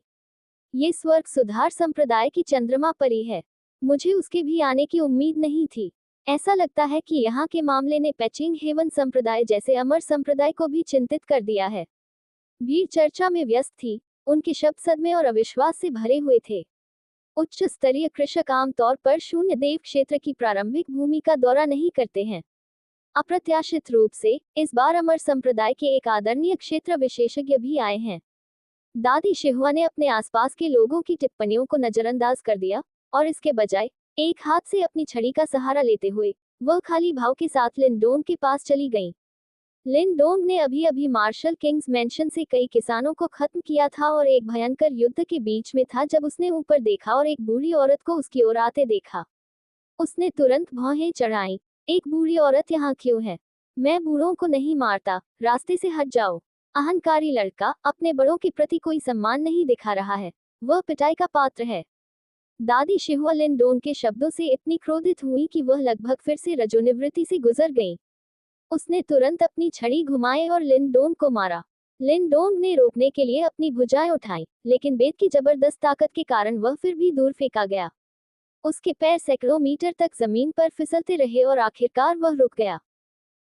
ये स्वर्ग सुधार संप्रदाय की चंद्रमा परी है। मुझे उसके भी आने की उम्मीद नहीं थी। ऐसा लगता है कि यहाँ के मामले ने पेचिंग हेवन संप्रदाय जैसे अमर संप्रदाय को भी चिंतित कर दिया है। भीड़ चर्चा में व्यस्त थी, उनके शब्द सदमे और अविश्वास से भरे हुए थे। उच्च स्तरीय कृषक आमतौर पर शून्य देव क्षेत्र की प्रारंभिक भूमि का दौरा नहीं करते हैं। अप्रत्याशित रूप से इस बार अमर संप्रदाय के एक आदरणीय क्षेत्र विशेषज्ञ भी आए हैं। दादी शिहुआ ने अपने आसपास के लोगों की टिप्पणियों को नजरअंदाज कर दिया और इसके बजाय एक हाथ से अपनी छड़ी का सहारा लेते हुए वह खाली भाव के साथ लिंडोंग के पास चली गईं। लिंडोंग ने अभी मार्शल किंग्स मैंशन से कई किसानों को खत्म किया था और एक भयंकर युद्ध के बीच में था जब उसने ऊपर देखा और एक बूढ़ी औरत को उसकी ओर आते देखा। उसने तुरंत भौहें चढ़ाई। एक बूढ़ी औरत यहाँ क्यों है? मैं बूढ़ों को नहीं मारता, रास्ते से हट जाओ। अहंकारी लड़का अपने बड़ों के प्रति कोई सम्मान नहीं दिखा रहा है, वह पिटाई का पात्र है। दादी शिहुआ लिंडोंग के शब्दों से इतनी क्रोधित हुई कि वह लगभग फिर से रजोनिवृत्ति से गुजर गई। उसने तुरंत अपनी छड़ी घुमाई और लिंडोंग को मारा। लिंडोंग ने रोकने के लिए अपनी भुजाएं उठाई, लेकिन बेत की जबरदस्त ताकत के कारण वह फिर भी दूर फेंका गया। उसके पैर सैकड़ों मीटर तक जमीन पर फिसलते रहे और आखिरकार वह रुक गया।